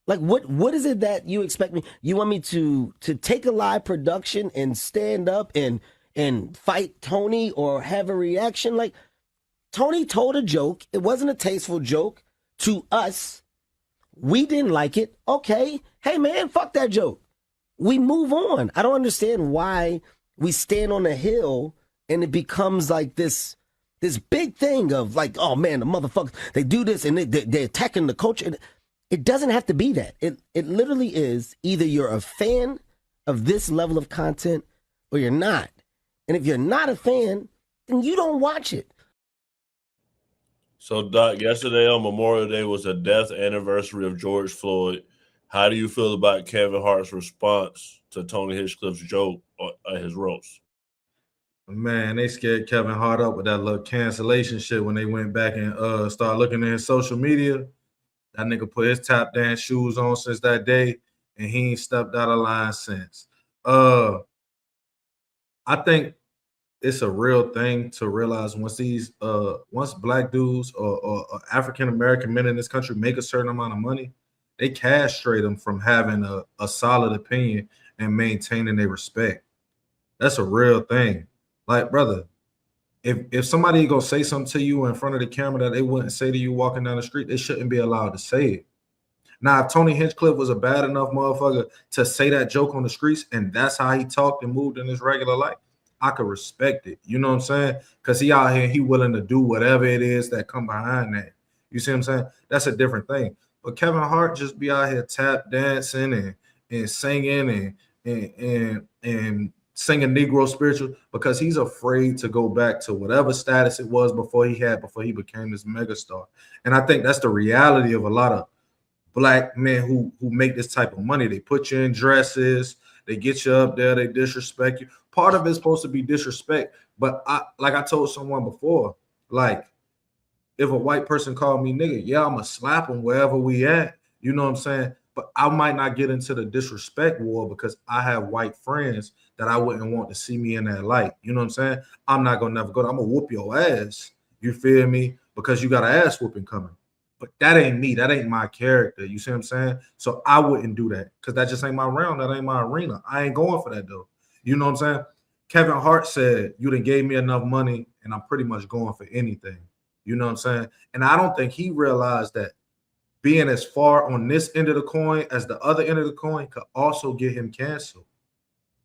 Like, what is it that you expect me? You want me to take a live production and stand up and fight Tony or have a reaction? Like, Tony told a joke. It wasn't a tasteful joke to us. We didn't like it. Okay. Hey, man, fuck that joke. We move on. I don't understand why we stand on a hill and it becomes like this big thing of like, oh, man, the motherfuckers, they do this and they're attacking the culture. It doesn't have to be that. It literally is either you're a fan of this level of content or you're not. And if you're not a fan, then you don't watch it. So, Doc, yesterday on Memorial Day was the death anniversary of George Floyd. How do you feel about Kevin Hart's response to Tony Hinchcliffe's joke at his roast? Man, they scared Kevin Hart up with that little cancellation shit when they went back and started looking at his social media. That nigga put his tap dance shoes on since that day, and he ain't stepped out of line since. I think it's a real thing to realize once black dudes or African American men in this country make a certain amount of money, they castrate them from having a solid opinion and maintaining their respect. That's a real thing. Like, brother, if somebody gonna say something to you in front of the camera that they wouldn't say to you walking down the street, they shouldn't be allowed to say it. Now, if Tony Hinchcliffe was a bad enough motherfucker to say that joke on the streets and that's how he talked and moved in his regular life, I could respect it. You know what I'm saying? Because he out here, he willing to do whatever it is that come behind that. You see what I'm saying? That's a different thing. But Kevin Hart just be out here tap dancing and singing and singing Negro spiritual because he's afraid to go back to whatever status it was before he became this megastar. And I think that's the reality of a lot of black men who make this type of money. They put you in dresses, they get you up there, they disrespect you. Part of it's supposed to be disrespect, but I told someone before, like, if a white person called me nigga, yeah, I'm gonna slap him wherever we at. You know what I'm saying? But I might not get into the disrespect war because I have white friends that I wouldn't want to see me in that light. You know what I'm saying? I'm not gonna never go. I'm gonna whoop your ass. You feel me? Because you got an ass whooping coming. But that ain't me. That ain't my character. You see what I'm saying? So I wouldn't do that because that just ain't my round. That ain't my arena. I ain't going for that though. You know what I'm saying? Kevin Hart said, you done gave me enough money and I'm pretty much going for anything. You know what I'm saying? And I don't think he realized that being as far on this end of the coin as the other end of the coin could also get him canceled.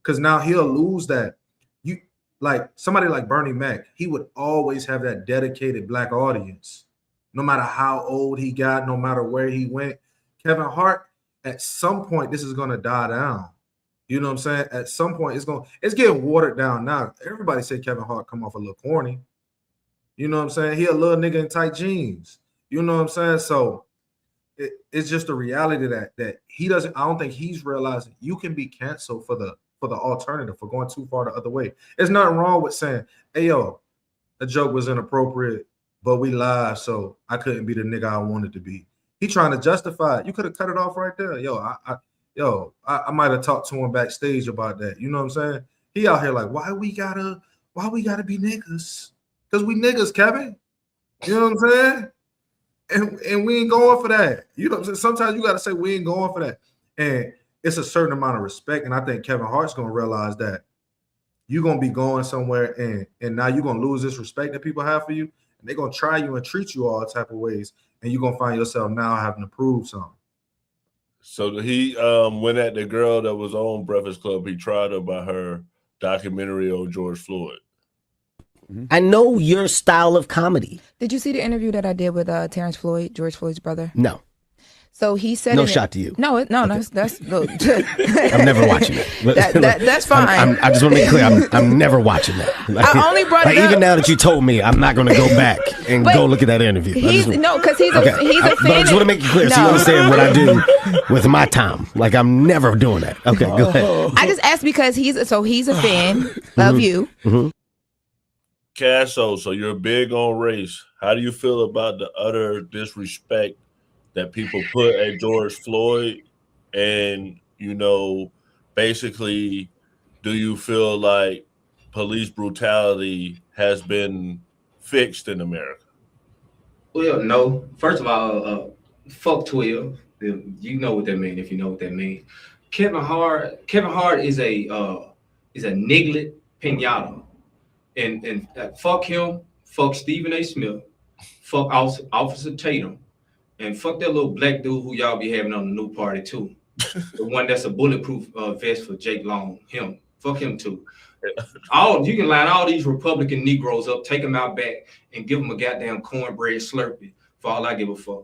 Because now he'll lose that. You like somebody like Bernie Mac, he would always have that dedicated black audience. No matter how old he got, no matter where he went. Kevin Hart, at some point, this is gonna die down. You know what I'm saying? At some point, it's getting watered down now. Everybody say Kevin Hart come off a little corny. You know what I'm saying? He a little nigga in tight jeans. You know what I'm saying? So it's just the reality that he doesn't. I don't think he's realizing you can be canceled for the alternative, for going too far the other way. There's nothing wrong with saying, "Hey, yo, the joke was inappropriate, but we live, so I couldn't be the nigga I wanted to be." He trying to justify it. You could have cut it off right there. I might have talked to him backstage about that. You know what I'm saying? He out here like, why we gotta be niggas? Because we niggas, Kevin. You know what I'm saying? And we ain't going for that. You know what I'm saying? Sometimes you gotta say we ain't going for that. And it's a certain amount of respect. And I think Kevin Hart's gonna realize that you're gonna be going somewhere and now you're gonna lose this respect that people have for you, and they're gonna try you and treat you all type of ways, and you're gonna find yourself now having to prove something. So he went at the girl that was on Breakfast Club. He tried her about her documentary on George Floyd. I know your style of comedy. Did you see the interview that I did with Terrence Floyd, George Floyd's brother? No. So he said no shot to you. No, that's look. I'm never watching it. That's fine. I just want to make clear. I'm never watching that. I only brought it up. Even now that you told me, I'm not going to go back and go look at that interview. Because he's a fan. But I just want to make it clear so you understand what I do with my time. Like I'm never doing that. Okay, go ahead. I just asked because he's a fan of you. Mm-hmm. Casso, so you're big on race. How do you feel about the utter disrespect that people put at George Floyd? And, basically, do you feel like police brutality has been fixed in America? Well, no. First of all, fuck 12. You know what that means if you know what that means. Kevin Hart is a niglet pinata. And fuck him, fuck Stephen A. Smith, fuck Officer Tatum, and fuck that little black dude who y'all be having on the new party too. The one that's a bulletproof vest for Jake Long. Him. Fuck him too. You can line all these Republican Negroes up, take them out back, and give them a goddamn cornbread Slurpee for all I give a fuck.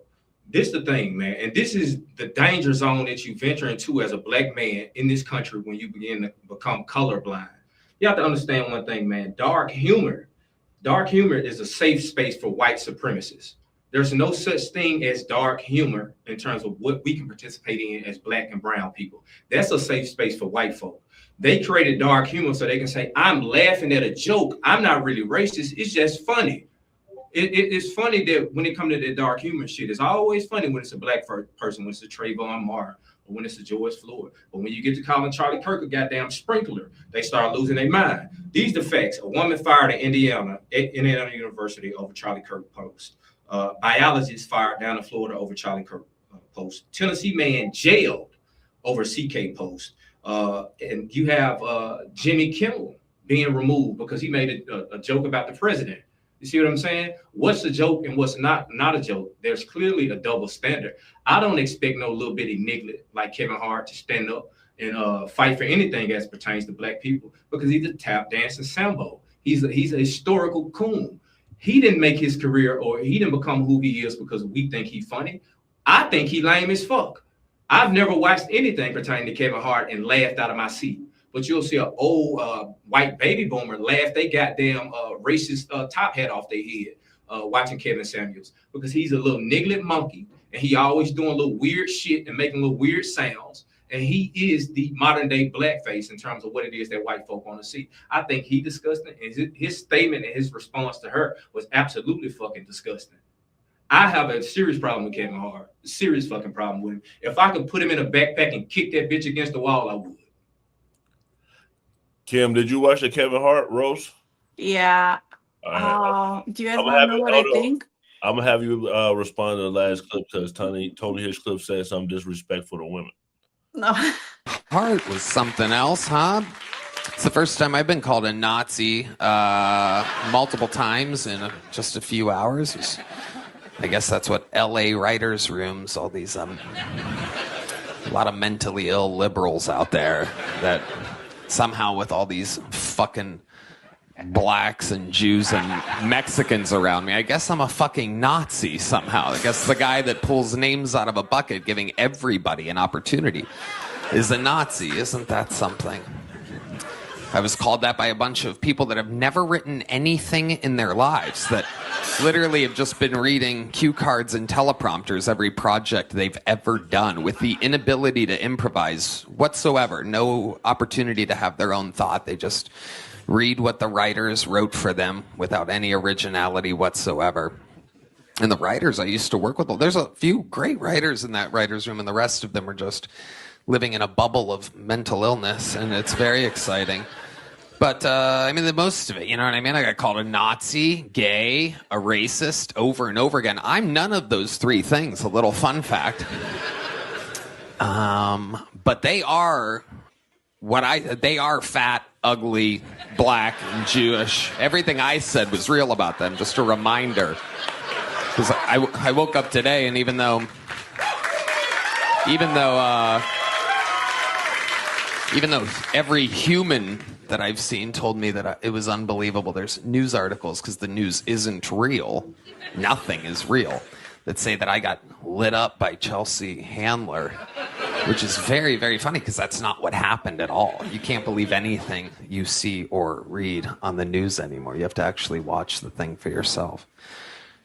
This the thing, man. And this is the danger zone that you venture into as a black man in this country when you begin to become colorblind. You have to understand one thing, man. Dark humor is a safe space for white supremacists. There's no such thing as dark humor in terms of what we can participate in as black and brown people. That's a safe space for white folk. They created dark humor so they can say, I'm laughing at a joke. I'm not really racist. It's just funny. It's funny that when it comes to the dark humor shit, it's always funny when it's a black person, when it's a Trayvon Martin, or when it's a George Floyd. But when you get to calling Charlie Kirk a goddamn sprinkler, they start losing their mind. These the facts. A woman fired at Indiana University over Charlie Kirk post. Biologist fired down in Florida over Charlie Kirk post. Tennessee man jailed over CK post. And you have Jimmy Kimmel being removed because he made a joke about the president. You see what I'm saying? What's a joke and what's not a joke? There's clearly a double standard. I don't expect no little bitty niglet like Kevin Hart to stand up and fight for anything as pertains to black people because he's a tap dancing Sambo. He's a historical coon. He didn't make his career or he didn't become who he is because we think he's funny. I think he lame as fuck. I've never watched anything pertaining to Kevin Hart and laughed out of my seat. But you'll see an old white baby boomer laugh they goddamn racist top hat off their head watching Kevin Samuels because he's a little niglet monkey and he always doing little weird shit and making little weird sounds. And he is the modern day blackface in terms of what it is that white folk want to see. I think he disgusting, and his statement and his response to her was absolutely fucking disgusting. I have a serious problem with Kevin Hart, serious fucking problem with him. If I could put him in a backpack and kick that bitch against the wall, I would. Kim, did you watch the Kevin Hart roast? Yeah. Right. Do you guys want to know what I think? I'm gonna have you respond to the last clip because Tony Hinchcliffe said something disrespectful to women. No. Hart was something else, huh? It's the first time I've been called a Nazi multiple times in just a few hours. I guess that's what LA writers' rooms, all these a lot of mentally ill liberals out there that somehow with all these fucking blacks and Jews and Mexicans around me, I guess I'm a fucking Nazi somehow. I guess the guy that pulls names out of a bucket giving everybody an opportunity is a Nazi. Isn't that something? I was called that by a bunch of people that have never written anything in their lives, that literally have just been reading cue cards and teleprompters every project they've ever done with the inability to improvise whatsoever. No opportunity to have their own thought. They just read what the writers wrote for them without any originality whatsoever. And the writers I used to work with, there's a few great writers in that writer's room, and the rest of them are just living in a bubble of mental illness, and it's very exciting. But, I mean, the most of it, you know what I mean? I got called a Nazi, gay, a racist over and over again. I'm none of those three things, a little fun fact. But they are they are fat, ugly, black, and Jewish. Everything I said was real about them, just a reminder. Because I woke up today, and even though every human that I've seen told me that it was unbelievable, there's news articles, because the news isn't real, nothing is real, that say that I got lit up by Chelsea Handler, which is very, very funny, because that's not what happened at all. You can't believe anything you see or read on the news anymore. You have to actually watch the thing for yourself.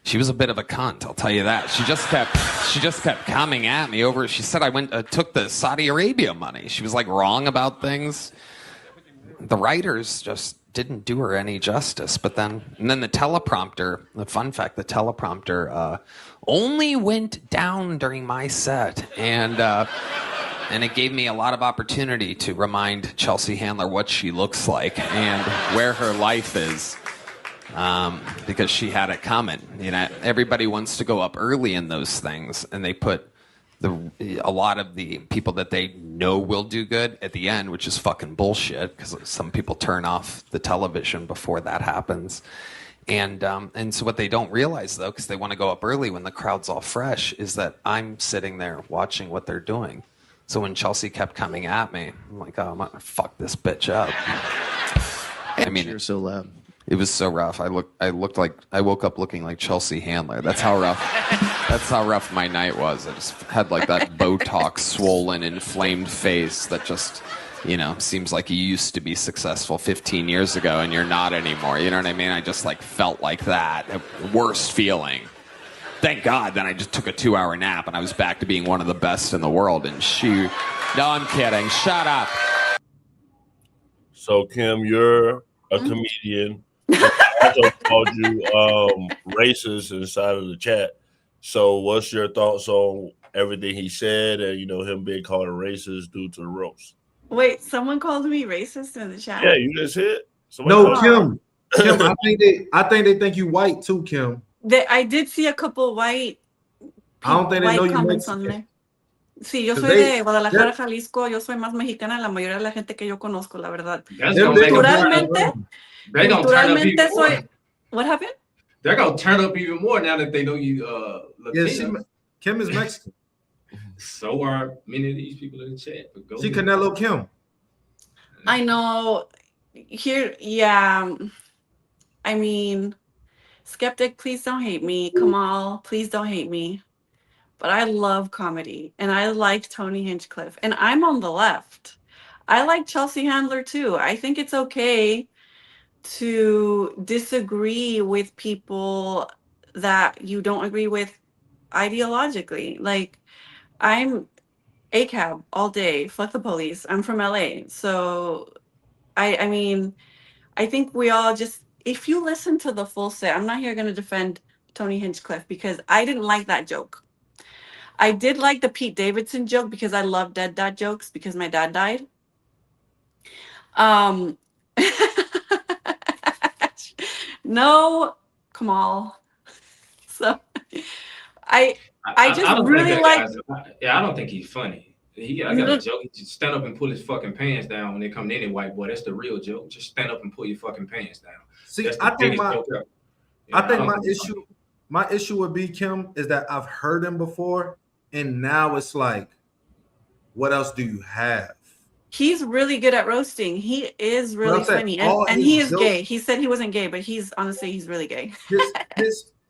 She was a bit of a cunt, I'll tell you that. She just kept coming at me over. She said I took the Saudi Arabia money. She was like wrong about things. The writers just didn't do her any justice. And then the teleprompter. The fun fact: the teleprompter only went down during my set, and it gave me a lot of opportunity to remind Chelsea Handler what she looks like and where her life is. Because she had it coming. You know, everybody wants to go up early in those things, and they put a lot of the people that they know will do good at the end, which is fucking bullshit, because some people turn off the television before that happens. And so what they don't realize, though, because they want to go up early when the crowd's all fresh, is that I'm sitting there watching what they're doing. So when Chelsea kept coming at me, I'm like, oh, I'm gonna fuck this bitch up. I mean, you're so loud. It was so rough. I woke up looking like Chelsea Handler. That's how rough my night was. I just had like that Botox swollen, inflamed face that just, you know, seems like you used to be successful 15 years ago and you're not anymore. You know what I mean? I just like felt like that. Worst feeling. Thank God. Then I just took a 2-hour nap and I was back to being one of the best in the world. And no, I'm kidding. Shut up. So Kim, you're a comedian. I also called you racist inside of the chat. So what's your thoughts on everything he said and, you know, him being called a racist due to the roast? Wait, someone called me racist in the chat? Yeah, you just hit. No, Kim, I think they think you white too, Kim. I did see a couple white comments on there. Sí, yo soy de Guadalajara, Jalisco. Yo soy más mexicana de la mayoría de la gente que yo conozco, la verdad. Culturalmente soy. What happened? They're gonna turn up even more now that they know you Latino. Yeah, Kim is Mexican. So are many of these people in the chat. But See Canelo Kim. I know. Here, yeah. I mean, Skeptic, please don't hate me. Kamal, please don't hate me. But I love comedy, and I like Tony Hinchcliffe, and I'm on the left. I like Chelsea Handler too. I think it's okay to disagree with people that you don't agree with ideologically. Like, I'm ACAB all day. Fuck the police. I'm from LA. So, I mean, I think we all just, if you listen to the full set, I'm not here going to defend Tony Hinchcliffe because I didn't like that joke. I did like the Pete Davidson joke because I love dead dad jokes because my dad died. No, Kamal. So I just really like. I don't think he's funny. I got a joke. Just stand up and pull his fucking pants down when they come to any white boy. That's the real joke. Just stand up and pull your fucking pants down. See, I think my issue with B. Kim is that I've heard him before, and now it's like, what else do you have? He's really good at roasting. He is really funny, and he is gay. He said he wasn't gay, but he's really gay.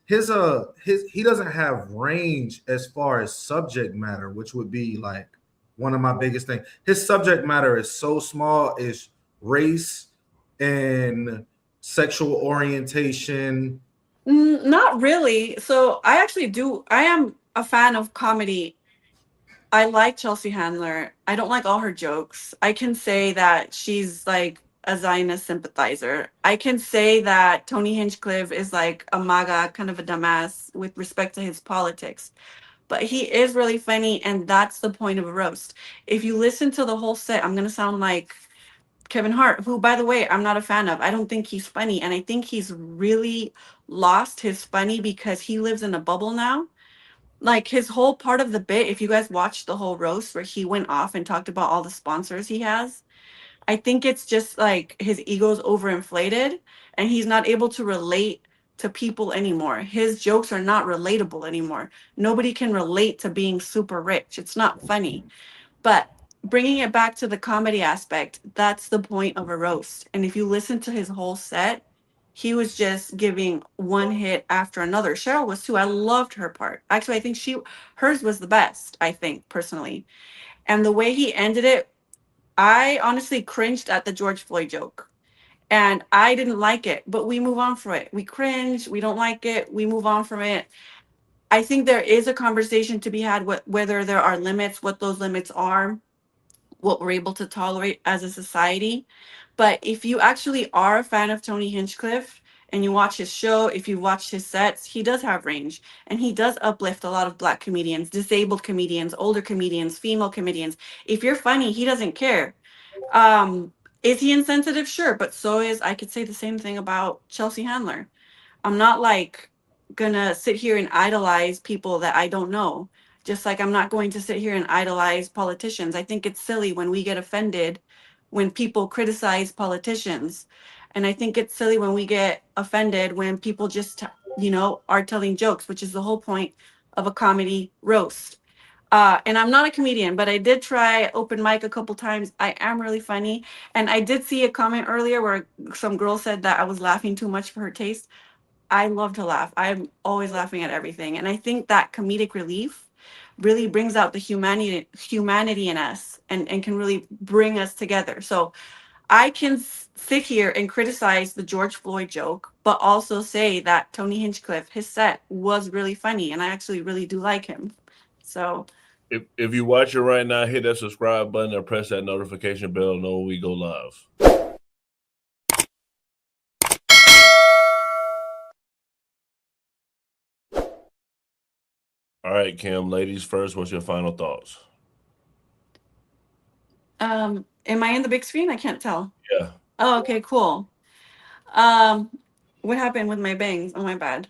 He doesn't have range as far as subject matter, which would be like one of my biggest things. His subject matter is so small, is race and sexual orientation Not really. So I actually do. I am a fan of comedy. I like Chelsea Handler. I don't like all her jokes. I can say that she's like a Zionist sympathizer. I can say that Tony Hinchcliffe is like a MAGA kind of a dumbass with respect to his politics. But he is really funny, and that's the point of a roast. If you listen to the whole set, I'm gonna sound like Kevin Hart, who, by the way, I'm not a fan of. I don't think he's funny, and I think he's really lost his funny because he lives in a bubble now. Like his whole part of the bit, if you guys watched the whole roast where he went off and talked about all the sponsors he has, I think it's just like his ego's overinflated and he's not able to relate to people anymore. His jokes are not relatable anymore. Nobody can relate to being super rich. It's not funny. But bringing it back to the comedy aspect, that's the point of a roast. And if you listen to his whole set, he was just giving one hit after another. Cheryl was too. I loved her part. Actually, I think hers was the best, I think, personally. And the way he ended it, I honestly cringed at the George Floyd joke. And I didn't like it, but we move on from it. We cringe, we don't like it, we move on from it. I think there is a conversation to be had whether there are limits, what those limits are, what we're able to tolerate as a society. But if you actually are a fan of Tony Hinchcliffe and you watch his show, if you watch his sets, he does have range and he does uplift a lot of Black comedians, disabled comedians, older comedians, female comedians. If you're funny, he doesn't care. Is he insensitive? Sure, but so is, I could say the same thing about Chelsea Handler. I'm not like gonna sit here and idolize people that I don't know. Just like I'm not going to sit here and idolize politicians. I think it's silly when we get offended when people criticize politicians. And I think it's silly when we get offended when people just, are telling jokes, which is the whole point of a comedy roast. And I'm not a comedian, but I did try open mic a couple times. I am really funny. And I did see a comment earlier where some girl said that I was laughing too much for her taste. I love to laugh. I'm always laughing at everything. And I think that comedic relief really brings out the humanity in us and can really bring us together. So I can sit here and criticize the George Floyd joke, but also say that Tony Hinchcliffe, his set was really funny. And I actually really do like him. So If you're watching right now, hit that subscribe button and press that notification bell. Know when we go live. All right, Kim, ladies first. What's your final thoughts? am I in the big screen? I can't tell. Yeah. Oh, okay, cool. What happened with my bangs? Oh, my bad.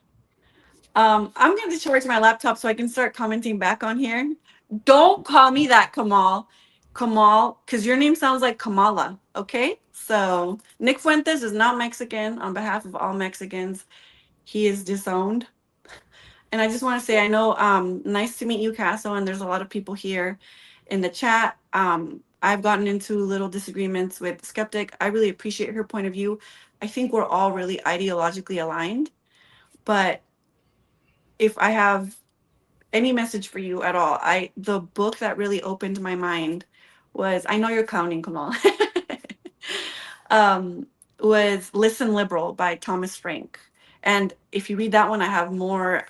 I'm going to charge my laptop so I can start commenting back on here. Don't call me that, Kamal. Kamal, because your name sounds like Kamala, okay? So Nick Fuentes is not Mexican. On behalf of all Mexicans, he is disowned. And I just want to say, I know, nice to meet you, Casso, and there's a lot of people here in the chat. I've gotten into little disagreements with Skeptic. I really appreciate her point of view. I think we're all really ideologically aligned. But if I have any message for you at all, the book that really opened my mind was, I know you're clowning, Kamal, was Listen Liberal by Thomas Frank. And if you read that one, I have more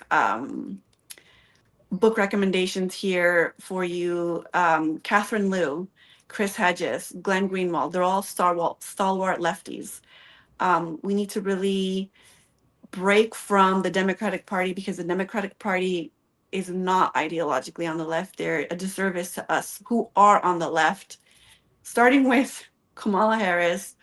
book recommendations here for you. Catherine Liu, Chris Hedges, Glenn Greenwald, they're all stalwart lefties. We need to really break from the Democratic Party because the Democratic Party is not ideologically on the left. They're a disservice to us who are on the left, starting with Kamala Harris,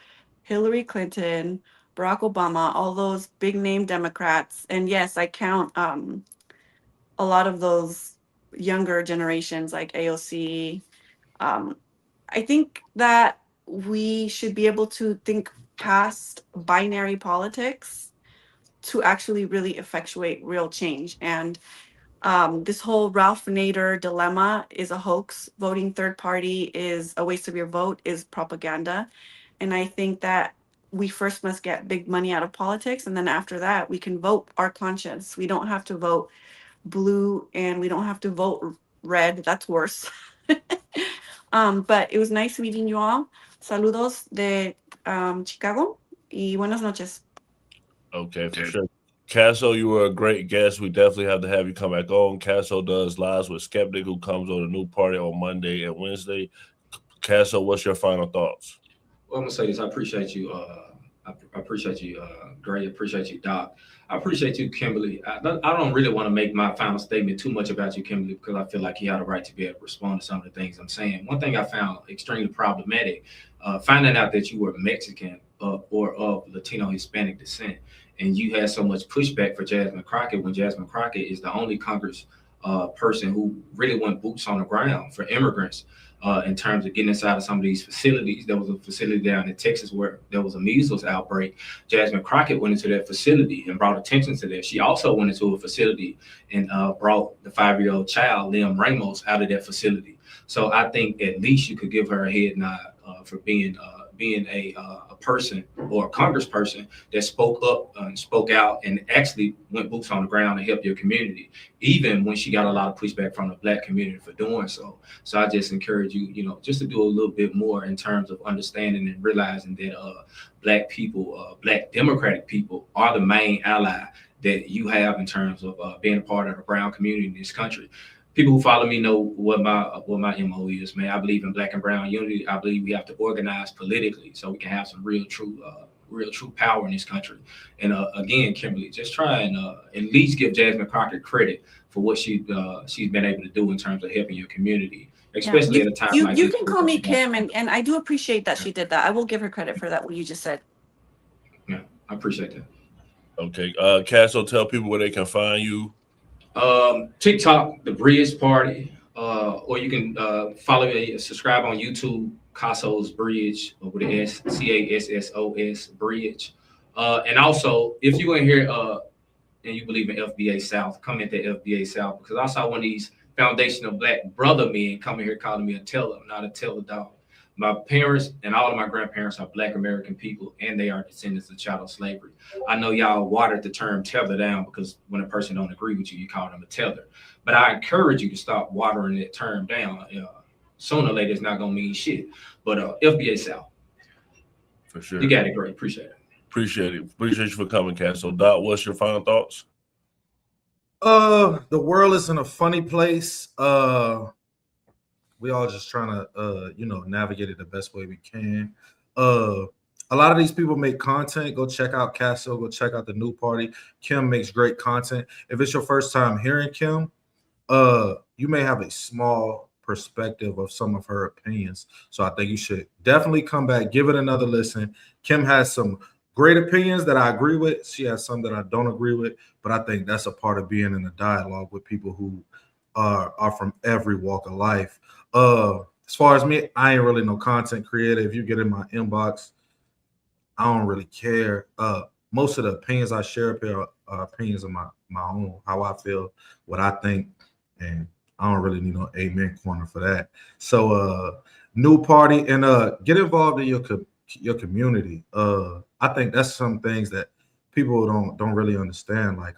Hillary Clinton, Barack Obama, all those big name Democrats. And yes, I count a lot of those younger generations like AOC. I think that we should be able to think past binary politics to actually really effectuate real change. And this whole Ralph Nader dilemma is a hoax. Voting third party is a waste of your vote, is propaganda. And I think that we first must get big money out of politics. And then after that, we can vote our conscience. We don't have to vote blue and we don't have to vote red. That's worse. But it was nice meeting you all. Saludos de Chicago y buenas noches. Okay, for sure. Casso, you were a great guest. We definitely have to have you come back on. Casso does lives with Skeptic, who comes on a new party on Monday and Wednesday. Casso, what's your final thoughts? Well, I'm gonna say this. I appreciate you. I appreciate you, Gray. I appreciate you, Doc. I appreciate you, Kimberly. I don't really want to make my final statement too much about you, Kimberly, because I feel like you had a right to be able to respond to some of the things I'm saying. One thing I found extremely problematic, finding out that you were Mexican or of Latino Hispanic descent, and you had so much pushback for Jasmine Crockett when Jasmine Crockett is the only Congress person who really went boots on the ground for immigrants in terms of getting inside of some of these facilities. There was a facility down in Texas where there was a measles outbreak. Jasmine Crockett went into that facility and brought attention to that. She also went into a facility and brought the 5-year-old child, Liam Ramos, out of that facility. So I think at least you could give her a head nod for being a person or a congressperson that spoke up and spoke out and actually went boots on the ground to help your community, even when she got a lot of pushback from the Black community for doing so. So I just encourage you, just to do a little bit more in terms of understanding and realizing that Black people, Black Democratic people are the main ally that you have in terms of being a part of the brown community in this country. People who follow me know what my MO is, man. I believe in Black and brown unity. I believe we have to organize politically so we can have some real true power in this country. And again, Kimberly, just try and at least give Jasmine Crockett credit for what she's been able to do in terms of helping your community, especially at a time like this. You can call me Kim, and I do appreciate that she did that. I will give her credit for that, what you just said. Yeah, I appreciate that. Okay, Casso, tell people where they can find you. TikTok, The Bridge Party, or you can follow me, subscribe on YouTube, Casso's Bridge, with the S, CASSOS Bridge. And also, if you in here and you believe in FBA South, come into FBA South, because I saw one of these foundational Black brother men coming here calling me a teller, not a teller dog. My parents and all of my grandparents are Black American people, and they are descendants of chattel slavery. I know y'all watered the term teller down because when a person don't agree with you, you call them a teller. But I encourage you to stop watering that term down. Sooner or later, it's not going to mean shit. But FBA South. For sure. You got it, great. Appreciate it. Appreciate it. Appreciate you for coming, Casso. Doc, what's your final thoughts? The world is in a funny place. We all just trying to, navigate it the best way we can. A lot of these people make content. Go check out Casso. Go check out the new party. Kim makes great content. If it's your first time hearing Kim, you may have a small perspective of some of her opinions. So I think you should definitely come back, give it another listen. Kim has some great opinions that I agree with. She has some that I don't agree with, but I think that's a part of being in a dialogue with people who are from every walk of life. As far as me, I ain't really no content creator. If you get in my inbox, I don't really care. Most of the opinions I share up here are opinions of my own, how I feel, what I think, and I don't really need no amen corner for that. So new party and get involved in your community. I think that's some things that people don't really understand. Like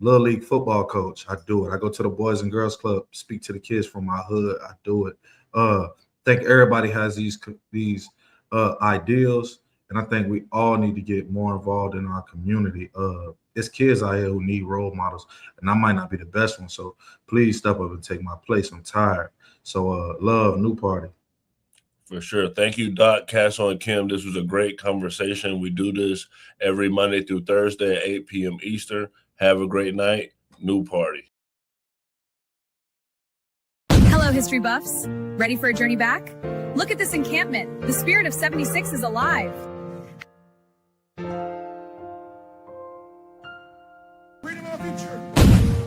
Little League football coach, I do it. I go to the Boys and Girls Club, speak to the kids from my hood, I do it. I think everybody has these ideals, and I think we all need to get more involved in our community. It's kids out here who need role models, and I might not be the best one, so please step up and take my place. I'm tired. So love, new party. For sure. Thank you, Doc, Casso, and Kim. This was a great conversation. We do this every Monday through Thursday at 8 p.m. Eastern. Have a great night. New party. Hello, history buffs. Ready for a journey back? Look at this encampment. The spirit of 76 is alive. Freedom of our future.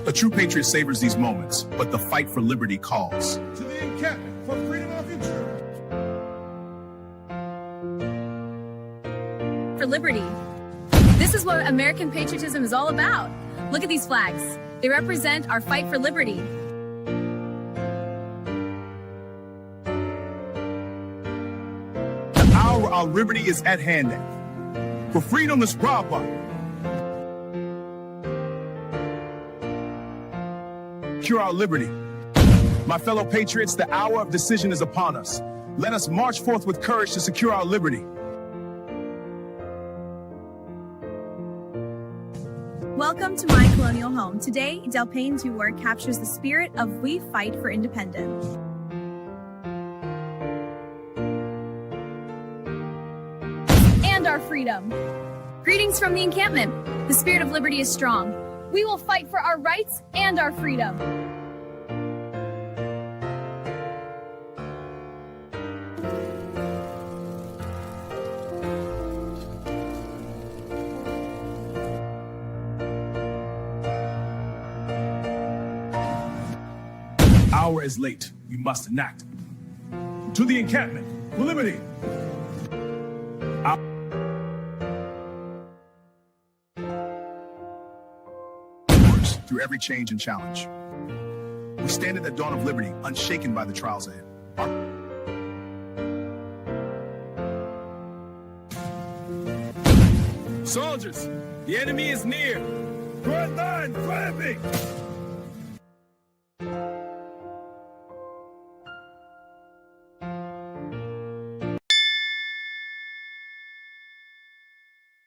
A true patriot savors these moments, but the fight for liberty calls. To the encampment for freedom of our future. For liberty. This is what American patriotism is all about. Look at these flags. They represent our fight for liberty. The hour of our liberty is at hand now. For freedom is proper. Secure our liberty. My fellow patriots, the hour of decision is upon us. Let us march forth with courage to secure our liberty. Welcome to my colonial home. Today, Del Payne's work captures the spirit of we fight for independence. And our freedom. Greetings from the encampment. The spirit of liberty is strong. We will fight for our rights and our freedom. Hour is late. We must enact. To the encampment for liberty. Through every change and challenge. We stand at the dawn of liberty, unshaken by the trials ahead. Soldiers, the enemy is near. Front line, fire me!